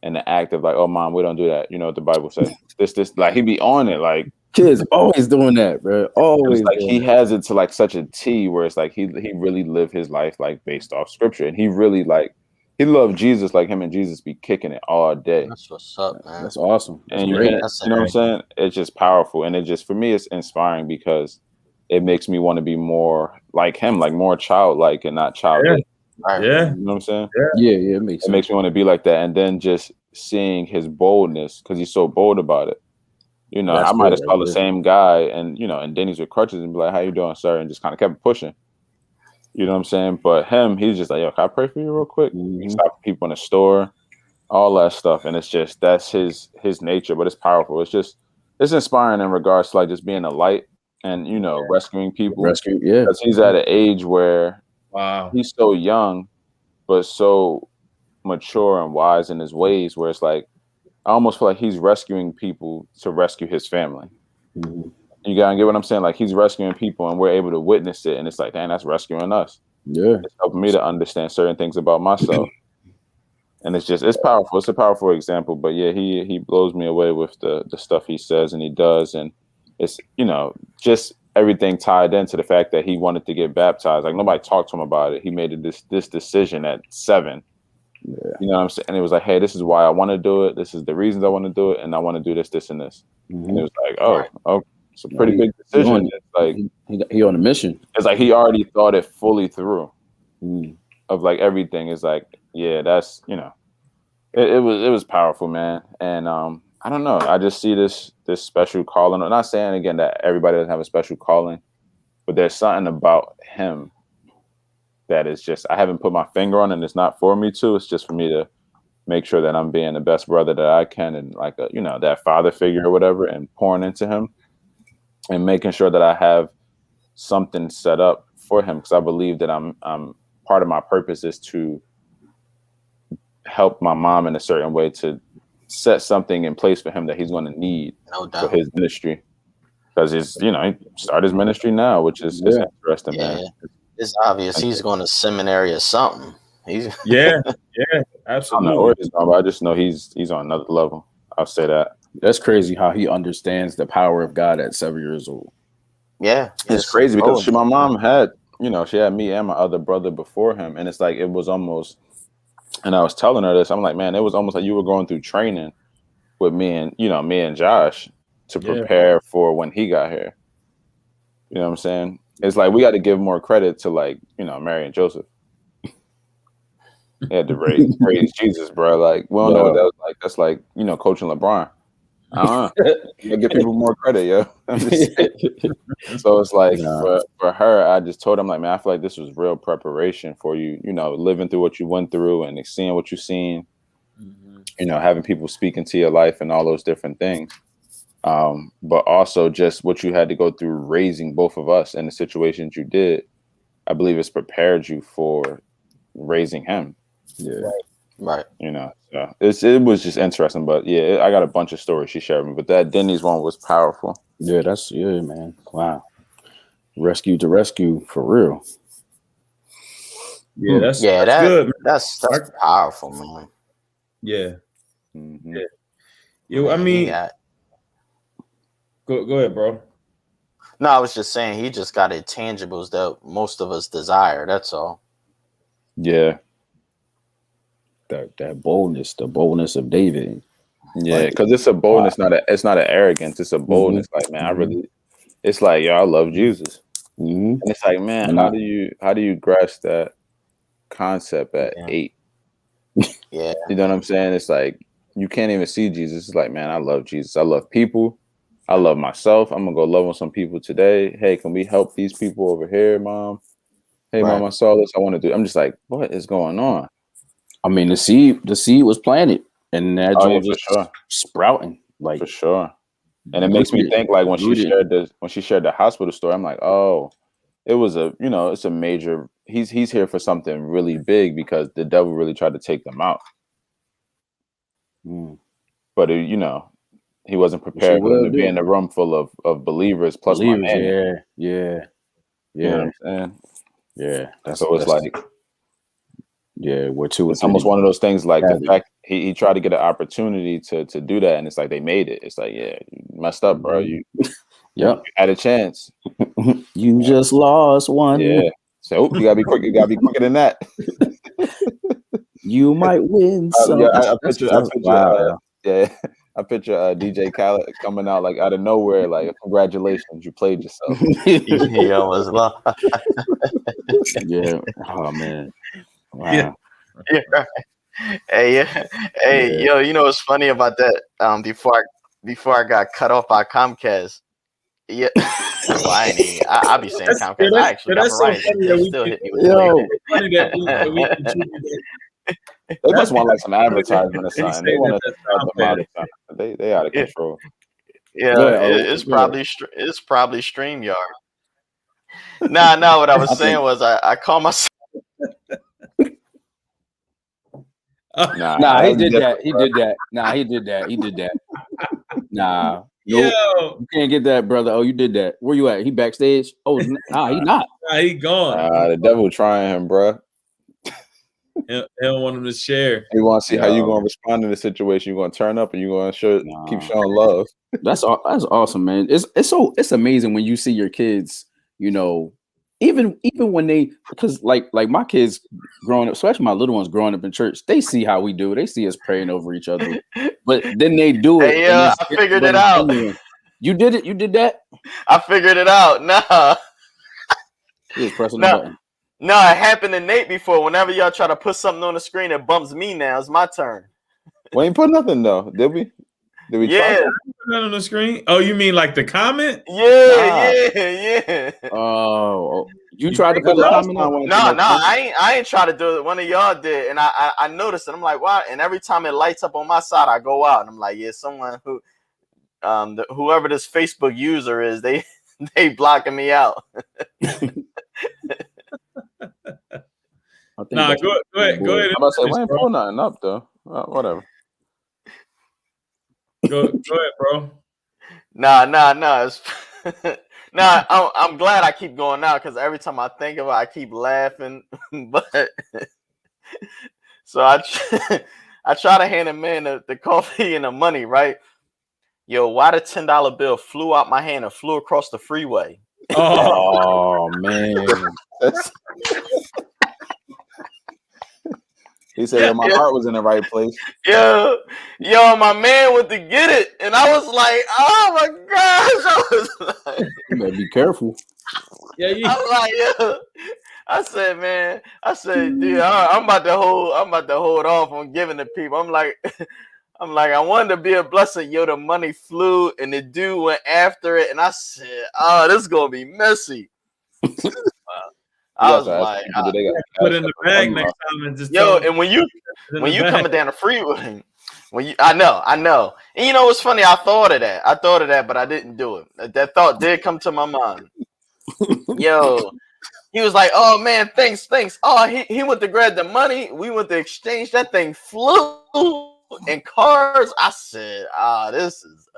in the act of like, oh mom, we don't do that. You know what the Bible says. This, like he be on it. Like kids always doing that, bro. Always. Like he has it to like such a T where it's like he really lived his life like based off scripture, and he really like he loved Jesus. Like him and Jesus be kicking it all day. That's what's up, man. That's awesome. That's and great. you know what I'm saying? It's just powerful, and it just, for me, it's inspiring because it makes me want to be more like him, like more childlike and not childish. Yeah. You know what I'm saying? Yeah, it makes me want to be like that. And then just seeing his boldness, because he's so bold about it. You know, I might have saw the same guy and, you know, and Denny's with crutches and be like, how you doing, sir? And just kind of kept pushing. You know what I'm saying? But him, he's just like, yo, can I pray for you real quick? He stopped people in the store, all that stuff. And it's just, that's his nature, but it's powerful. It's inspiring in regards to like just being a light and, you know, rescuing people. Because he's at an age where he's so young, but so mature and wise in his ways, where it's like, I almost feel like he's rescuing people to rescue his family. You gotta get what I'm saying? Like he's rescuing people and we're able to witness it. And it's like, dang, that's rescuing us. Yeah. It's helping me to understand certain things about myself. And it's powerful. It's a powerful example. But yeah, he blows me away with the stuff he says and he does. And it's, you know, just everything tied into the fact that he wanted to get baptized. Like nobody talked to him about it. He made this decision at 7. Yeah. You know what I'm saying? And it was like, hey, this is why I want to do it. This is the reasons I want to do it. And I want to do this, this, and this. And it was like, oh, it's a pretty big decision. It's like he on a mission. It's like he already thought it fully through of like everything. It's like, yeah, that's, you know, it was powerful, man. And I don't know. I just see this special calling. I'm not saying again that everybody doesn't have a special calling, but there's something about him that is just, I haven't put my finger on it, and it's not for me to. It's just for me to make sure that I'm being the best brother that I can, and like that father figure or whatever, and pouring into him and making sure that I have something set up for him, because I believe that I'm part of my purpose is to help my mom in a certain way, to set something in place for him that he's going to need for his ministry, because he started his ministry now, which is interesting, man. It's obvious he's going to seminary or something. Yeah, absolutely. I don't know where he's going, but I just know he's on another level. I'll say that. That's crazy how he understands the power of God at 7 years old. Yeah, it's crazy because my mom had, she had me and my other brother before him, and it's like it was almost. And I was telling her this. I'm like, man, it was almost like you were going through training with me and Josh to prepare for when he got here. You know what I'm saying? It's like we got to give more credit to Mary and Joseph. They had to raise Jesus, bro. Like we don't know what that was like. That's like coaching LeBron. You give people more credit, yo. I'm just saying. So it's like for her, I just told him, like, man, I feel like this was real preparation for you, living through what you went through and seeing what you've seen, having people speak into your life and all those different things. But also just what you had to go through raising both of us and the situations you did, I believe it's prepared you for raising him. Yeah. Right. So it was just interesting, but yeah, I got a bunch of stories she shared with me, but that Denny's one was powerful. Yeah, that's man. Wow. Rescue to rescue for real. Yeah, that's good. That's powerful, man. Yeah. Mm-hmm. Yeah. I mean, go ahead, bro. No, I was just saying he just got intangibles that most of us desire. That's all. Yeah. That boldness, the boldness of David. Yeah, because it's a boldness, it's not an arrogance. It's a boldness. Like, man, it's like, yo, I love Jesus. And it's like, man, how do you grasp that concept at 8? Yeah. You know what I'm saying? It's like, you can't even see Jesus. It's like, man, I love Jesus. I love people. I love myself. I'm going to go love on some people today. Hey, can we help these people over here, Mom? Hey, Mom, I saw this. I want to do. I'm just like, what is going on? I mean, the seed was planted, and that for just sure. sprouting, like, for sure. And it makes me think, like, when she shared the hospital story, I'm like, oh, it was it's a major. He's here for something really big, because the devil really tried to take them out. But he wasn't prepared for them to be in a room full of believers plus my man. Yeah. You know what I'm saying? Yeah. It's like. Yeah, it's almost one of those things, like the fact he tried to get an opportunity to do that, and it's like they made it. It's like, yeah, you messed up, bro. You had a chance. You just lost one. Yeah. So you gotta be quick. You gotta be quicker than that. You might win. I picture DJ Khaled coming out like out of nowhere, like, congratulations, you played yourself. He almost lost. Yeah. Oh man. Wow. Yeah. Hey, yo, you know what's funny about that? Before I got cut off by Comcast. Yeah. Well, I be saying Comcast. I actually got Verizon. They still hit me with They must want like some advertisement or something. They want to help them out or something. They out of control. Yeah, it's probably StreamYard. Nah. What I was saying was I call myself. He did that. Nah. Nope. You can't get that, brother. Oh, you did that. Where you at? He backstage? Oh, nah, he not. Nah, he gone. The devil trying him, bro. He don't want him to share. He want to see how you going to respond in the situation. You going to turn up, and you going to keep showing love. That's awesome, man. It's amazing when you see your kids, even when they, because like my kids growing up, especially my little ones growing up in church, they see how we do. They see us praying over each other, but then they do it. Hey, I figured it out. You did it. You did that. I figured it out. Nah. He was pressing the button. No, it happened to Nate before. Whenever y'all try to put something on the screen, it bumps me now. It's my turn. We ain't put nothing though, did we? Did we try put that on the screen? Oh, you mean like the comment? Yeah. Oh, You tried to put a comment on one. No, I ain't try to do it. One of y'all did, and I noticed it. I'm like, wow. And every time it lights up on my side, I go out and I'm like, yeah, someone who, whoever this Facebook user is, they blocking me out. Nah, go ahead. I'm about to say, we ain't pull nothing up though. Whatever. Go ahead, bro. Nah. It's nah. I'm glad I keep going now because every time I think of it, I keep laughing. But so I try to hand him in the coffee and the money, right? Yo, why the $10 bill flew out my hand and flew across the freeway? Oh man. He said, "Yo, my heart was in the right place." Yo, my man went to get it, and I was like, "Oh my gosh!" I was like, "You better be careful." Yeah, I was like, "Yo," I said, "Man," I said, "Dude, I'm about to hold off on giving to people." I'm like, I wanted to be a blessing. Yo, the money flew, and the dude went after it, and I said, "Oh, this is gonna be messy." I was like, put it in the bag next time and just and when you coming down the freeway, I know, and you know what's funny? I thought of that, but I didn't do it. That thought did come to my mind. Yo, he was like, "Oh man, thanks." Oh, he went to grab the money. We went to exchange. That thing flew in cars. I said, this is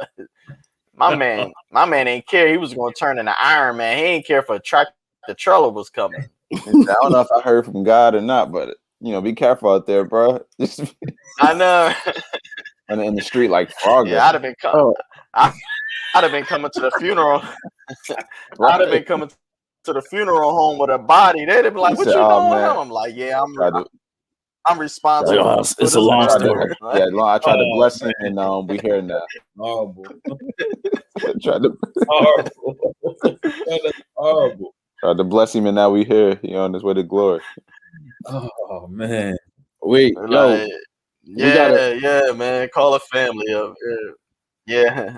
my man. My man ain't care. He was going to turn into Iron Man. He ain't care if a tractor trailer was coming. I don't know if I heard from God or not, but be careful out there, bro. I know. And in the street like frog. Yeah, I'd have been coming. I'd have been coming to the funeral. I'd have been coming to the funeral home with a body. They'd have been like, "What you doing with him?" I'm like, "Yeah, I'm responsible." Like, it's a long story. I tried to bless him, and we here now. Horrible. Horrible. Tried to bless him, and now we here. He on his way to glory. Oh man! Wait, yo, yeah, man. Call a family up. Yeah.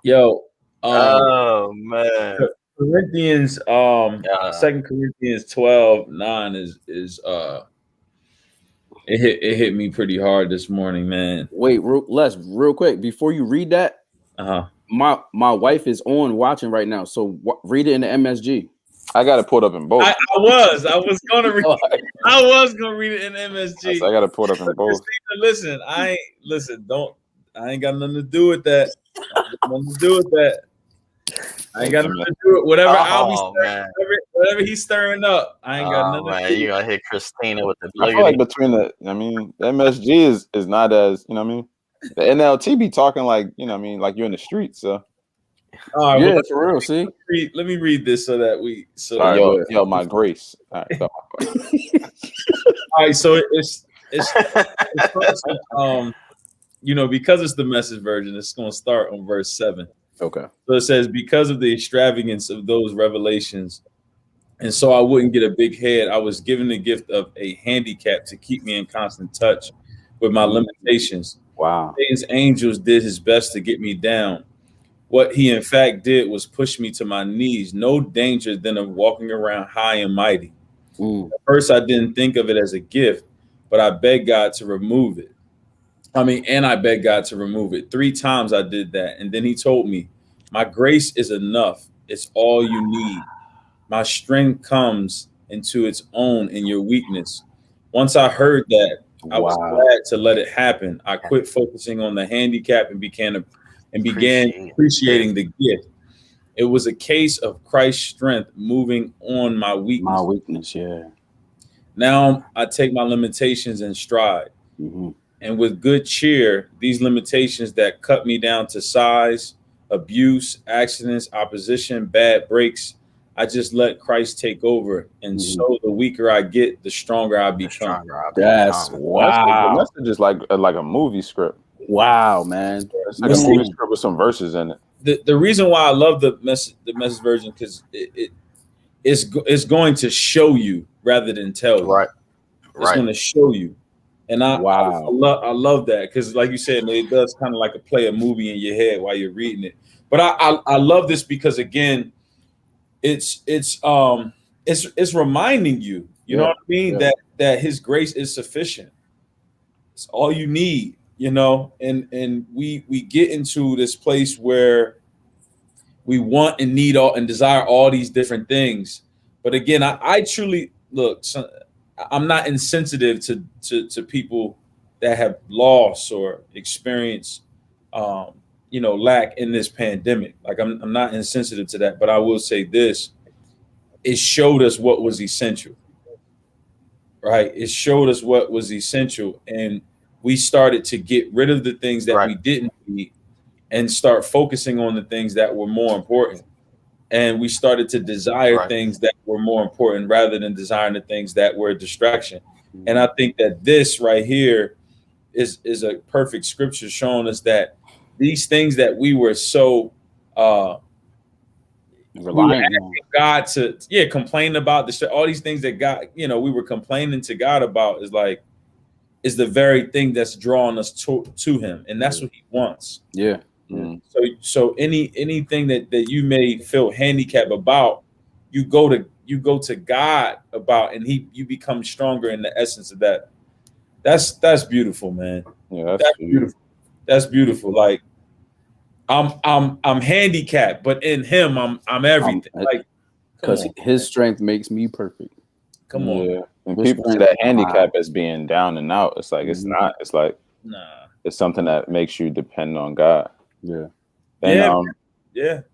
Yo. Oh man. Corinthians, 2 Corinthians 12:9 is it hit me pretty hard this morning, man. Wait, real quick before you read that. My wife is watching right now, so read it in the MSG. I got it pulled up in both. I was gonna read. I was gonna read it in MSG. I got it pulled up in both. Listen, I ain't got nothing to do with that. I ain't got nothing to do with whatever whatever he's stirring up. I ain't got nothing to do. You gotta hit Christina with the I feel like between the MSG is not as, the NLT be talking like, like you're in the street. So that's for real. See, let me read this so that we. Yo, my grace. All right, all right. So it's because it's the Message version, it's going to start on verse 7. Okay. So it says, because of the extravagance of those revelations, and so I wouldn't get a big head, I was given the gift of a handicap to keep me in constant touch with my limitations. Wow. Satan's angels did his best to get me down. What he in fact did was push me to my knees. No danger than of walking around high and mighty. At first, I didn't think of it as a gift, but I begged God to remove it. I begged God to remove it. 3 times I did that. And then he told me, my grace is enough. It's all you need. My strength comes into its own in your weakness. Once I heard that, I was glad to let it happen. I quit focusing on the handicap and began appreciating the gift. It was a case of Christ's strength moving on my weakness. My weakness, yeah. Now I take my limitations in stride. Mm-hmm. And with good cheer, these limitations that cut me down to size, abuse, accidents, opposition, bad breaks, I just let Christ take over. And so the weaker I get, the stronger I become. That's wow. The message is like a movie script. Wow, man. It's like a movie script with some verses in it. The reason why I love the message version, because it's going to show you rather than tell you. Right. It's going to show you. And I love that, because like you said, it does kind of like play a movie in your head while you're reading it. But I love this because, again, it's reminding you, you know what I mean, that his grace is sufficient. It's all you need, you know, and we get into this place where we want and need all and desire all these different things. But again, I truly look, I'm not insensitive to people that have lost or experienced lack in this pandemic. Like I'm not insensitive to that, but I will say this: it showed us what was essential, right? It showed us what was essential, and we started to get rid of the things that we didn't need and start focusing on the things that were more important. And we started to desire things that were more important rather than desiring the things that were a distraction. And I think that this right here is a perfect scripture showing us that these things that we were so relying on God to complain about, all these things that God, we were complaining to God about is the very thing that's drawing us to him. And that's what he wants. Yeah. So anything that you may feel handicapped about, you go to God about, and you become stronger in the essence of that. That's beautiful, man. Yeah, that's beautiful. That's beautiful. Like I'm handicapped, but in him I'm everything. Because his strength makes me perfect. Come on. Yeah. And people see that handicap as being down and out. It's like it's not. It's like it's something that makes you depend on God. Yeah. And,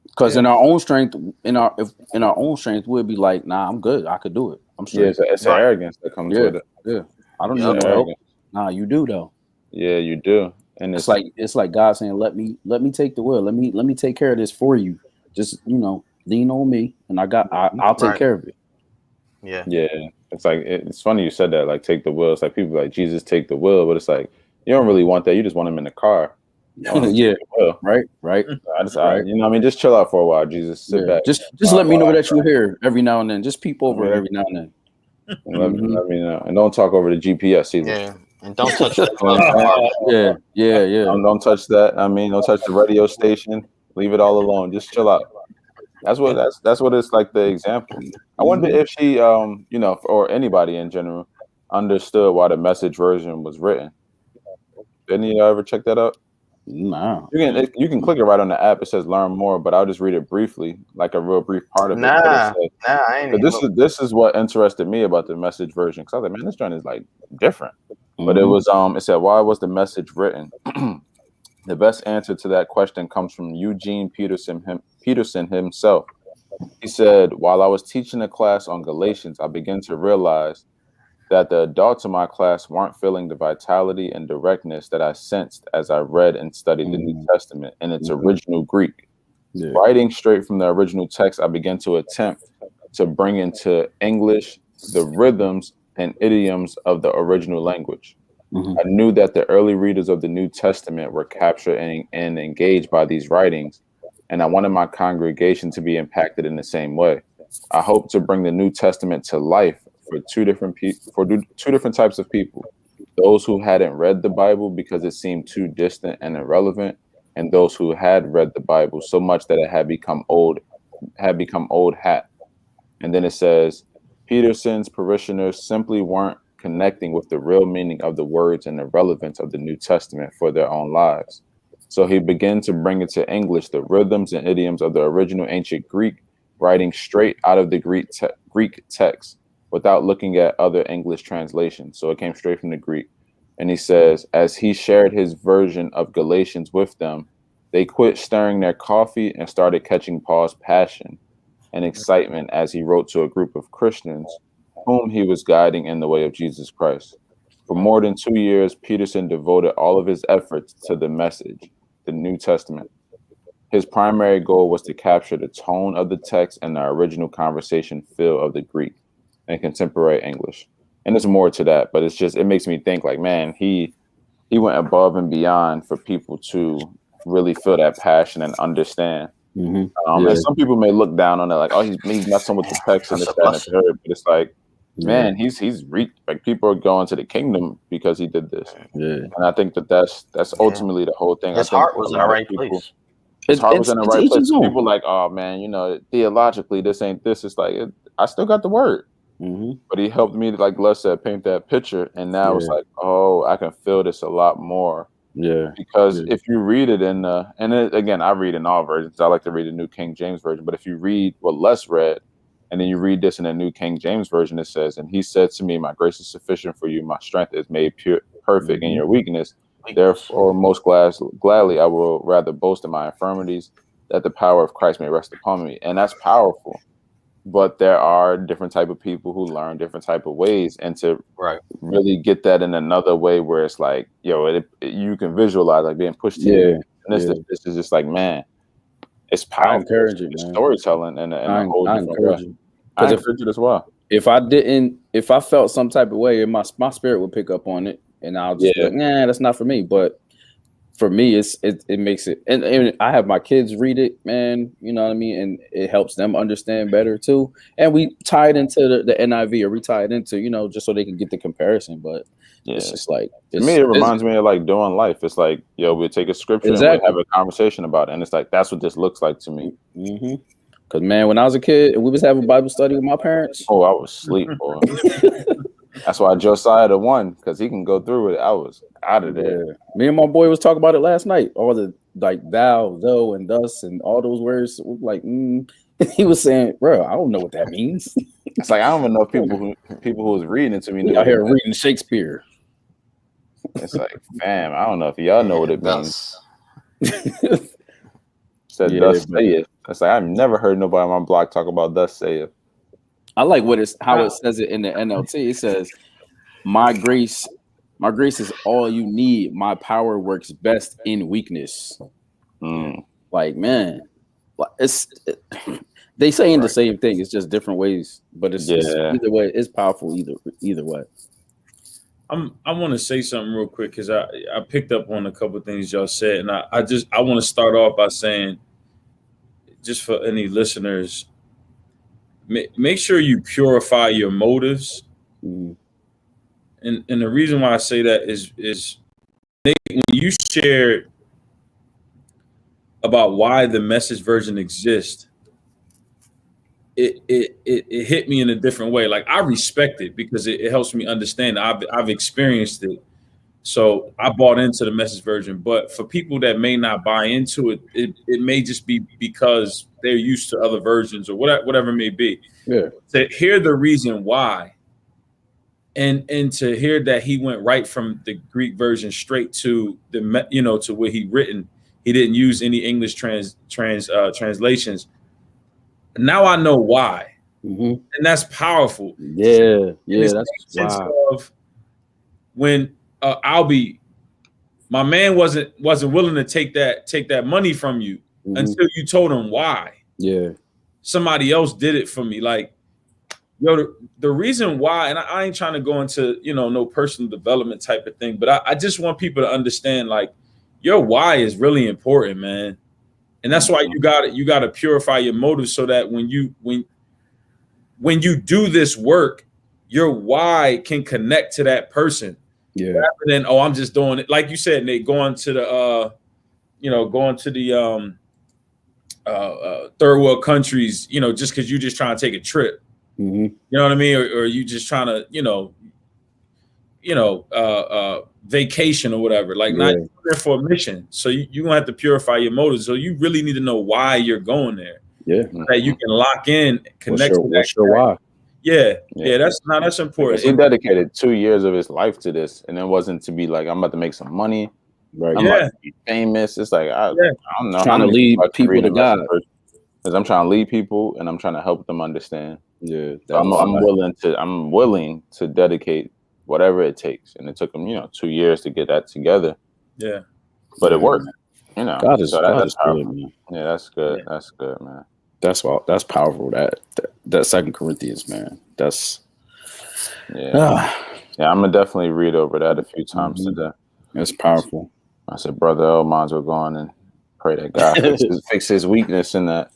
Because in our own strength, in our own strength, we'd be like, nah, I'm good. I could do it. I'm straight. Yeah, it's arrogance that comes with it. Yeah. I don't need no help. Nah, you do though. Yeah, you do. And it's like God saying, let me take the wheel. Let me take care of this for you. Just lean on me, and I'll take care of it. Yeah. Yeah. It's like it's funny you said that. Like, take the wheel. It's like people like, Jesus, take the wheel, but it's like you don't really want that. You just want him in the car. Yeah. Right. Just chill out for a while, Jesus. Sit back. Just let me know that you're here every now and then. Just peep over every now and then. And let me know. And don't talk over the GPS either. Yeah. And don't touch that. Yeah. Don't touch that. Don't touch the radio station. Leave it all alone. Just chill out. That's what it's like, the example. I wonder if she or anybody in general understood why the Message version was written. Didn't you ever check that out? No. You can click it right on the app. It says learn more, but I'll just read it briefly, like a real brief part of it. I ain't. This is what interested me about the Message version, because I was like, man, this joint is like different. But it was it said, why was the Message written? The best answer to that question comes from Eugene Peterson himself. He said, while I was teaching a class on Galatians, I began to realize that the adults in my class weren't feeling the vitality and directness that I sensed as I read and studied the New Testament in its original Greek. Writing straight from the original text, I began to attempt to bring into English the rhythms and idioms of the original language. I knew that the early readers of the New Testament were captured and engaged by these writings, and I wanted my congregation to be impacted in the same way. I hope to bring the New Testament to life for two different types of people: those who hadn't read the Bible because it seemed too distant and irrelevant, and those who had read the Bible so much that it had become old hat. And then it says, Peterson's parishioners simply weren't connecting with the real meaning of the words and the relevance of the New Testament for their own lives. So he began to bring into English the rhythms and idioms of the original ancient Greek, writing straight out of the Greek text without looking at other English translations. So it came straight from the Greek. And he says, as he shared his version of Galatians with them, they quit stirring their coffee and started catching Paul's passion and excitement as he wrote to a group of Christians whom he was guiding in the way of Jesus Christ. For more than 2 years, Peterson devoted all of his efforts to the Message, the New Testament. His primary goal was to capture the tone of the text and the original conversation feel of the Greek and contemporary English. And there's more to that, but it makes me think like, man, he went above and beyond for people to really feel that passion and understand. And some people may look down on it like, oh, he's messing with the text and this, that, and the third. But it's like, man, he's like, people are going to the kingdom because he did this. And I think that's ultimately the whole thing. His heart was in the right place. his heart was in the right each place. his own. People like, oh man, theologically, this ain't this. It's like I still got the word, but he helped me, like Les said, paint that picture, and now it's like, oh, I can feel this a lot more. Yeah, because if you read it again, I read in all versions. I like to read the New King James Version, but if you read what Les read, and then you read this in the New King James Version, it says, "And he said to me, my grace is sufficient for you. My strength is made perfect in your weakness. Therefore, most gladly, I will rather boast in my infirmities, that the power of Christ may rest upon me." And that's powerful. But there are different type of people who learn different type of ways, and to really get that in another way where it's like, you can visualize like being pushed to you. And this is just like, man, it's powerful. I encourage it, it's man. storytelling and a whole different way. You. I encourage it as well. If I felt some type of way, my spirit would pick up on it, and I'll just be like, nah, that's not for me. But for me, it makes it, and I have my kids read it, man. You know what I mean, and it helps them understand better too. And we tie it into the NIV, or we tie it into, just so they can get the comparison. But it's just like, to me, it reminds me of like doing life. It's like, we take a scripture and we have a conversation about it, and it's like, that's what this looks like to me. Because man, when I was a kid, we was having Bible study with my parents. Oh, I was asleep, boy. That's why Josiah the one, because he can go through it. I was out of there. Yeah. Me and my boy was talking about it last night. All the like thou, though, and thus, and all those words. Like, he was saying, bro, I don't know what that means. It's like, I don't even know if people who was reading it to me. Out here reading Shakespeare. It's like, fam, I don't know if y'all know what it means. Said thus saith. It's like, I've never heard nobody on my block talk about thus saith. I like how it says it in the NLT. It says, my grace is all you need. My power works best in weakness. Like, man, they saying the same thing. It's just different ways, but it's either way, it's powerful either way. I want to say something real quick, because I picked up on a couple of things y'all said, and I want to start off by saying, just for any listeners, make sure you purify your motives. And the reason why I say that is Nate, when you shared about why the Message version exists, it hit me in a different way. Like, I respect it because it helps me understand. I've experienced it, so I bought into the Message version. But for people that may not buy into it, it may just be because they're used to other versions or whatever it may be. Yeah. To hear the reason why, and to hear that he went right from the Greek version straight to to what he written. He didn't use any English translations. Now I know why, and that's powerful. Yeah, that's wow. Of when my man wasn't willing to take that money from you until you told him why. Yeah, somebody else did it for me. Like, the reason why, and I ain't trying to go into no personal development type of thing, but I just want people to understand, like, your why is really important, man. And that's why you got to purify your motives, so that when you do this work, your why can connect to that person. Yeah. Rather than, I'm just doing it, like you said, Nate, going to the third world countries, just because you're just trying to take a trip. You know what I mean, or you just trying to vacation or whatever, like not there for a mission. So you're gonna have to purify your motives. So you really need to know why you're going there. Yeah, that you can lock in, connect. What's your why? Yeah. That's important. Because he dedicated 2 years of his life to this, and it wasn't to be like, I'm about to make some money, right? I'm about to be famous. It's like, I don't know, trying to lead people to God. Because I'm trying to lead people, and I'm trying to help them understand. Yeah, so I'm willing to dedicate whatever it takes, and it took him 2 years to get that together. Yeah, but it worked. God is good, man. Yeah, that's good. Yeah. That's good, man. That's powerful. That 2 Corinthians, man. That's yeah. I'm gonna definitely read over that a few times today. That's powerful. I said, Brother El, might as well go on and pray that God fix his weakness in that.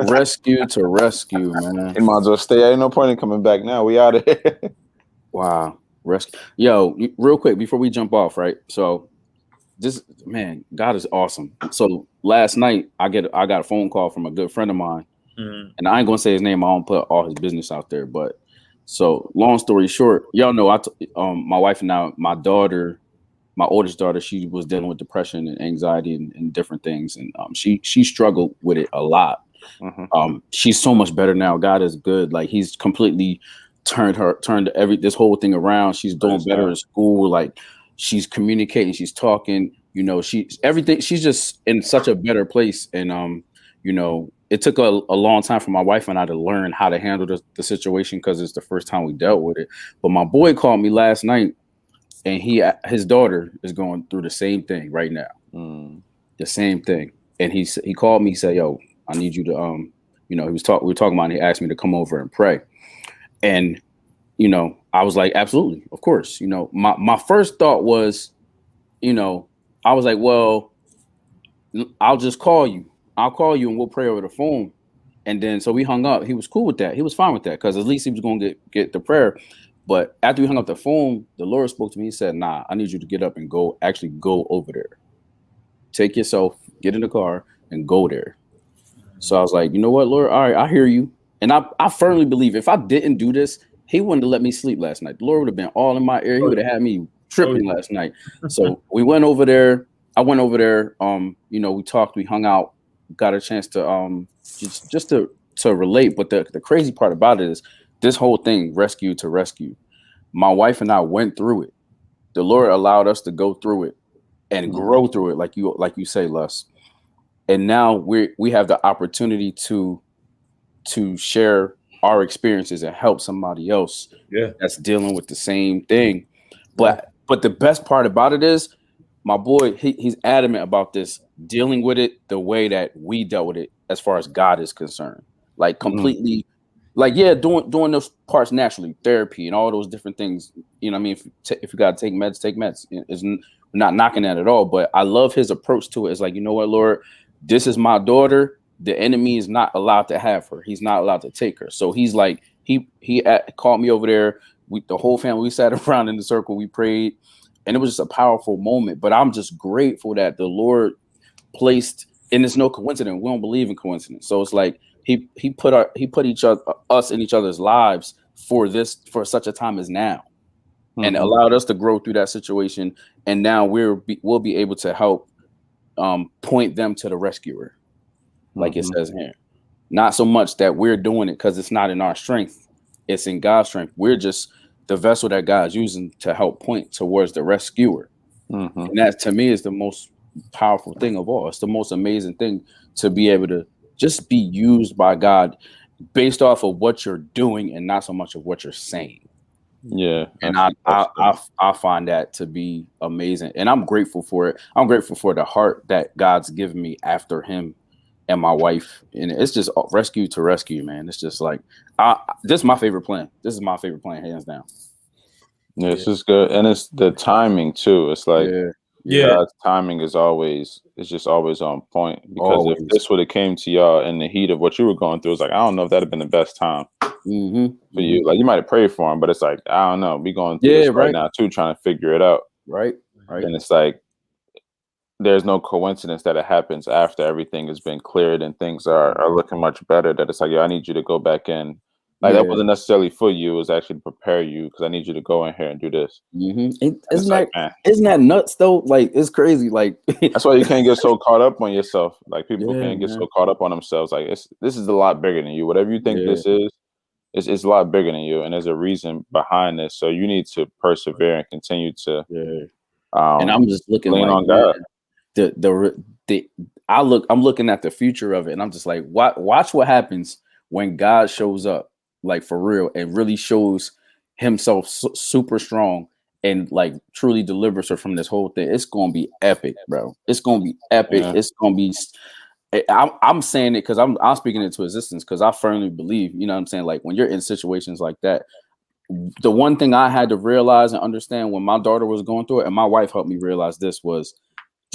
Rescue to rescue, man. He might as well stay. Ain't no point in coming back now. We out of here. Wow. Rescue. Yo, real quick before we jump off, right? So this man, God is awesome. So last night I got a phone call from a good friend of mine, and I ain't gonna say his name. I don't put all his business out there, but so long story short, y'all know my wife and I, my daughter, my oldest daughter, she was dealing with depression and anxiety and different things, and she struggled with it a lot. She's so much better now. God is good. Like he's completely turned this whole thing around. She's doing better in school. Like she's communicating, she's talking. You know, everything. She's just in such a better place. And you know, it took a long time for my wife and I to learn how to handle the situation because it's the first time we dealt with it. But my boy called me last night, and his daughter is going through the same thing right now. The same thing. And he called me, he said, yo, I need you to you know, we were talking about it, he asked me to come over and pray. And you know, I was like, absolutely, of course. You know, my first thought was, you know, I was like, well, I'll just call you. I'll call you and we'll pray over the phone. And then so we hung up. He was cool with that. He was fine with that because at least he was going to get the prayer. But after we hung up the phone, the Lord spoke to me. He said, nah, I need you to get up and go over there. Take yourself, get in the car and go there. So I was like, you know what, Lord? All right, I hear you. And I firmly believe if I didn't do this, he wouldn't have let me sleep last night. The Lord would have been all in my ear. He would have had me tripping last night. So we went over there. I went over there. You know, we talked, we hung out, got a chance to just to relate. But the crazy part about it is this whole thing, rescue to rescue. My wife and I went through it. The Lord allowed us to go through it and grow through it, like you say, Les. And now we have the opportunity to share our experiences and help somebody else that's dealing with the same thing. But the best part about it is my boy, he's adamant about this, dealing with it the way that we dealt with it as far as God is concerned. Like completely, like, yeah, doing those parts naturally, therapy and all those different things. You know what I mean? If you got to take meds, take meds. We're not knocking that at all. But I love his approach to it. It's like, you know what, Lord, this is my daughter. The enemy is not allowed to have her. He's not allowed to take her. So he's like, he called me over there. The whole family, we sat around in the circle, we prayed, and it was just a powerful moment. But I'm just grateful that the Lord placed, and it's no coincidence. We don't believe in coincidence. So it's like he put us in each other's lives for such a time as now, and allowed us to grow through that situation. And now we'll be able to help point them to the rescuer. Like it says here, not so much that we're doing it because it's not in our strength, it's in God's strength. We're just the vessel that God's using to help point towards the rescuer. And that to me is the most powerful thing of all. It's the most amazing thing to be able to just be used by God based off of what you're doing and not so much of what you're saying. Yeah. And I find that to be amazing. And I'm grateful for it. I'm grateful for the heart that God's given me after him and my wife. And it's just rescue to rescue, man. It's just like, this is my favorite plan. This is my favorite plan, hands down. Yeah, it's just good. And it's the timing too. It's like, God's timing is just always on point. Because if this would have came to y'all in the heat of what you were going through, it's like, I don't know if that'd have been the best time for you. Like, you might have prayed for him, but it's like, I don't know. We going through this right now too, trying to figure it out. Right. And it's like, there's no coincidence that it happens after everything has been cleared and things are looking much better, that it's like, I need you to go back in. Like, that wasn't necessarily for you. It was actually to prepare you because I need you to go in here and do this. Isn't that nuts though? Like, it's crazy. Like, that's why you can't get so caught up on yourself. Like, people can't get so caught up on themselves. Like, this is a lot bigger than you. Whatever you think this is, it's a lot bigger than you. And there's a reason behind this. So you need to persevere and continue to and I'm just looking lean like, on God. I'm looking at the future of it, and I'm just like, watch what happens when God shows up, like for real, and really shows himself super strong and like truly delivers her from this whole thing. It's gonna be epic, bro. It's gonna be epic. It's gonna be. I'm saying it because I'm speaking into existence because I firmly believe, you know what I'm saying? Like, when you're in situations like that, the one thing I had to realize and understand when my daughter was going through it, and my wife helped me realize this, was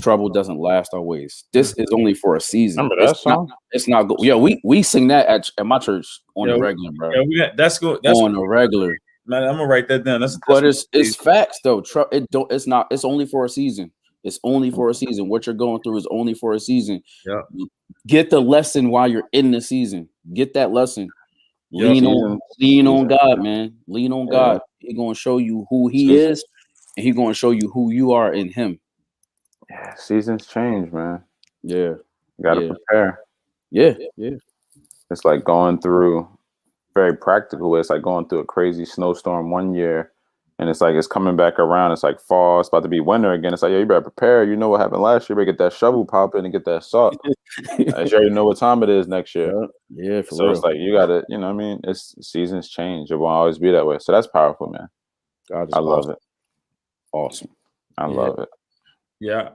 trouble doesn't last always. This is only for a season. Remember that song? It's not good. Yeah, we sing that at my church on the regular, bro. Yeah, that's good. That's on the regular. Man, I'm gonna write that down. But it's facts though. It's only for a season. It's only for a season. What you're going through is only for a season. Yeah. Get the lesson while you're in the season. Get that lesson. Yeah. Lean on God, man. Lean on God. He's gonna show you who He is, and He's gonna show you who you are in Him. Yeah, seasons change, man. Yeah, you gotta prepare. Yeah. It's like going through very practical. It's like going through a crazy snowstorm one year, and it's like it's coming back around. It's like fall. It's about to be winter again. It's like, yo, you better prepare. You know what happened last year? You better get that shovel popping and get that salt. You already know what time it is next year. Yeah, for so real. It's like you gotta, you know what I mean? It's seasons change. It won't always be that way. So that's powerful, man. God is I love it. Awesome. I love it. Yeah.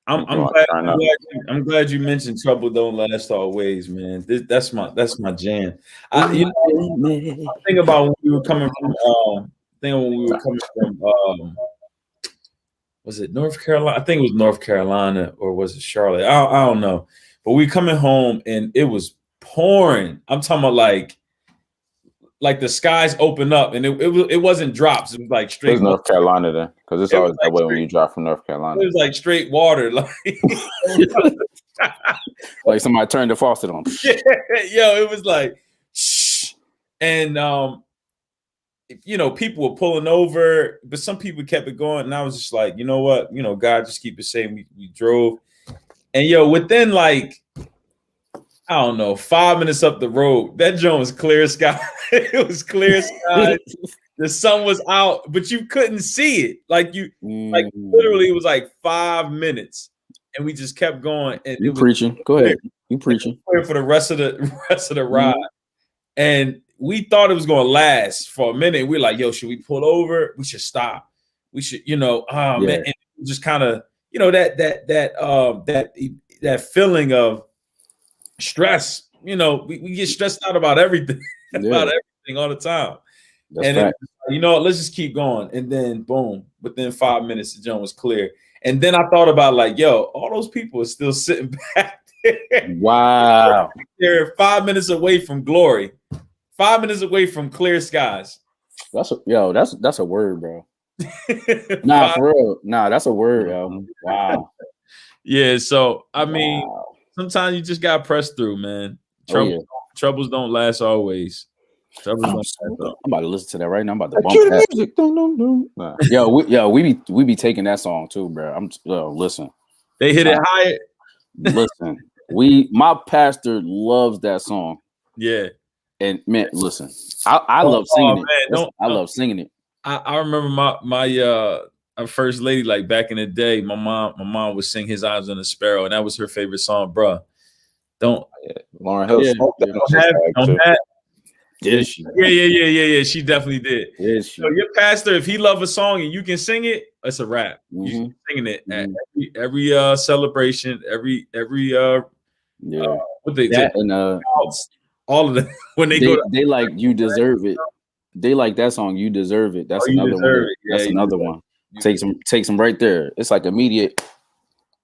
I'm glad you mentioned trouble don't last always, man. That's my jam. I think about when we were coming from was it North Carolina? I think it was North Carolina, or was it Charlotte? I don't know. But we coming home and it was pouring. I'm talking about like the skies opened up, and it wasn't drops. It was like straight. It was North Carolina then, because it's always that way when you drop from North Carolina. It was like straight water, like like somebody turned the faucet on. Yo, it was like, shh. And people were pulling over, but some people kept it going, and I was just like, you know what, God, just keep it safe. We drove, and within like, I don't know, 5 minutes up the road, that joint was clear sky. It was clear sky. The sun was out, but you couldn't see it. Like literally, it was like 5 minutes, and we just kept going. And you preaching? Go ahead. You preaching? For the rest of the ride, and we thought it was going to last for a minute. We're like, yo, should we pull over? We should stop. We should, man. And just kind of, that feeling of stress. We get stressed out about everything, about everything all the time. That's let's just keep going. And then boom, within 5 minutes, the joint was clear. And then I thought about like, yo, all those people are still sitting back there. Wow. They're 5 minutes away from glory. 5 minutes away from clear skies. That's a word, bro. Nah, for real. Nah, that's a word, yo. Wow. Yeah, so I mean, sometimes you just gotta press through, man. Troubles don't last always. I'm about to listen to that right now. I'm about to bump that music. Nah. We be taking that song too, bro. Listen. They hit it high. Listen, my pastor loves that song. Yeah. And man, listen, I love singing it. I love singing it. I remember my first lady, like back in the day, my mom would sing His Eyes on a Sparrow, and that was her favorite song, bro. Lauren Hill smoked that. Did she? Yeah. She definitely did. Did she? So your pastor, if he love a song and you can sing it, it's a rap. You should be singing it at every celebration, every what they say, all of them when they go. They like You Deserve It. They like that song. You Deserve It. That's another one. That's another one. Take some right there. It's like immediate.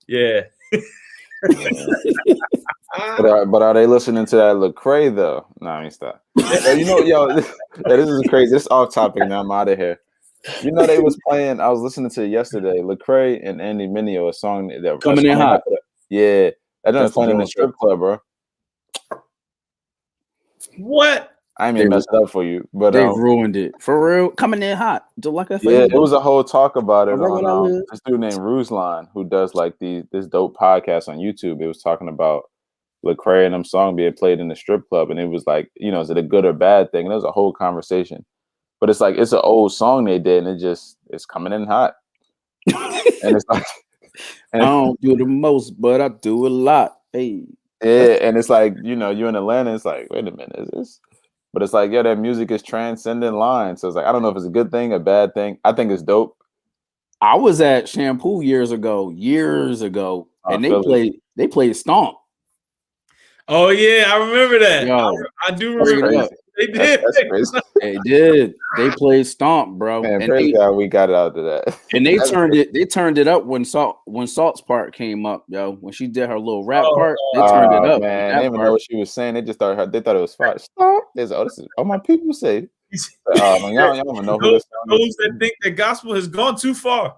Yeah. But are they listening to that Lecrae though? No, I mean stop. This is crazy. This is off topic now. I'm out of here. They was playing. I was listening to it yesterday. Lecrae and Andy Mineo, a song that Coming In Hot. Yeah, that's playing in the strip club, bro. What? I ain't even messed up for you, but they ruined it for real. Coming in hot, like I said. Yeah, it was a whole talk about it on this dude named Ruslan, who does like this dope podcast on YouTube. It was talking about Lecrae and them song being played in the strip club, and it was like, is it a good or bad thing? And there was a whole conversation, but it's like it's an old song they did, and it's coming in hot, and it's like I don't do the most, but I do a lot. Hey, yeah, and it's like you in Atlanta, it's like wait a minute, is this? But it's like, that music is transcending lines. So it's like, I don't know if it's a good thing, a bad thing. I think it's dope. I was at Shampoo years ago, and they played Stomp. Oh yeah, I remember that. I do remember that. They did. That's crazy. They did. They played Stomp, bro. Man, praise God, we got it out of that. And they turned it up when Salt's part came up, yo. When she did her little rap part, they turned it up. Man, they didn't even know what she was saying. They just thought it was fire. Stop. This is my people say. Y'all don't know who this those that think the gospel has gone too far.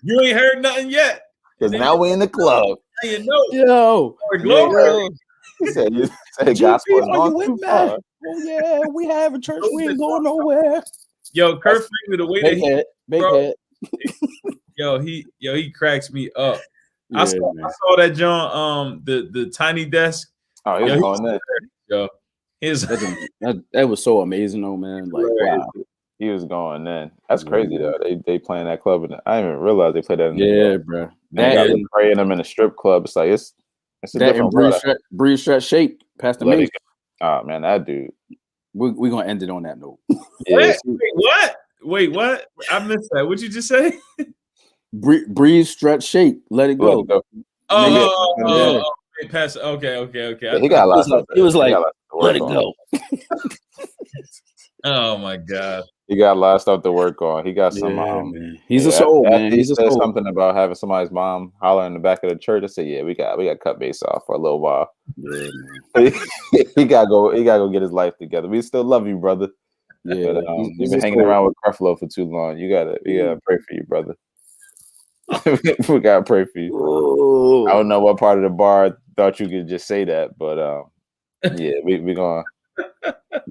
You ain't heard nothing yet. Because now we in the club. You know, Yo, glory. You said gospel has gone too far. Oh yeah, we have a church. We ain't going nowhere. Yo, Kurt Franklin, the way that big head. he cracks me up. Yeah, I saw that John, the tiny desk. Oh, he was going there. Yo, that was so amazing, though, man. Like, wow, he was going in. That's crazy though. They playing that club, and I didn't even realize they played that. In the club. Bro. They praying them in a strip club. It's like it's a different world. Breeze Stretch Shape, Pastor Mace. Oh man, that dude. We're gonna end it on that note. Wait, what? I missed that. What'd you just say? Breeze Stretch Shape. Let it go. Pastor. Okay. Yeah, he got a lot of stuff. He was like, let it go. Oh my God. He got a lot of stuff to work on. He got some. Man. He's a soul, man. He said something about having somebody's mom holler in the back of the church. I said, "Yeah, we got cut base off for a little while." Yeah, man. he gotta go get his life together. We still love you, brother. Yeah, but, you've been hanging around with Creflo for too long. We gotta pray for you, brother. We gotta pray for you. Ooh. I don't know what part of the bar thought you could just say that, but yeah, we going.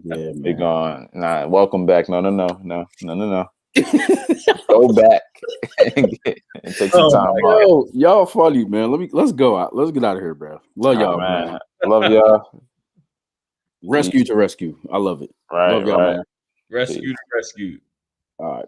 Yeah, we going. Nah, welcome back. No. Go back and take some time off. Y'all funny, man. Let's go out. Let's get out of here, bro. Love y'all, man. Love y'all. Rescue to rescue. I love it. Right, love y'all, man. Rescue to rescue. All right.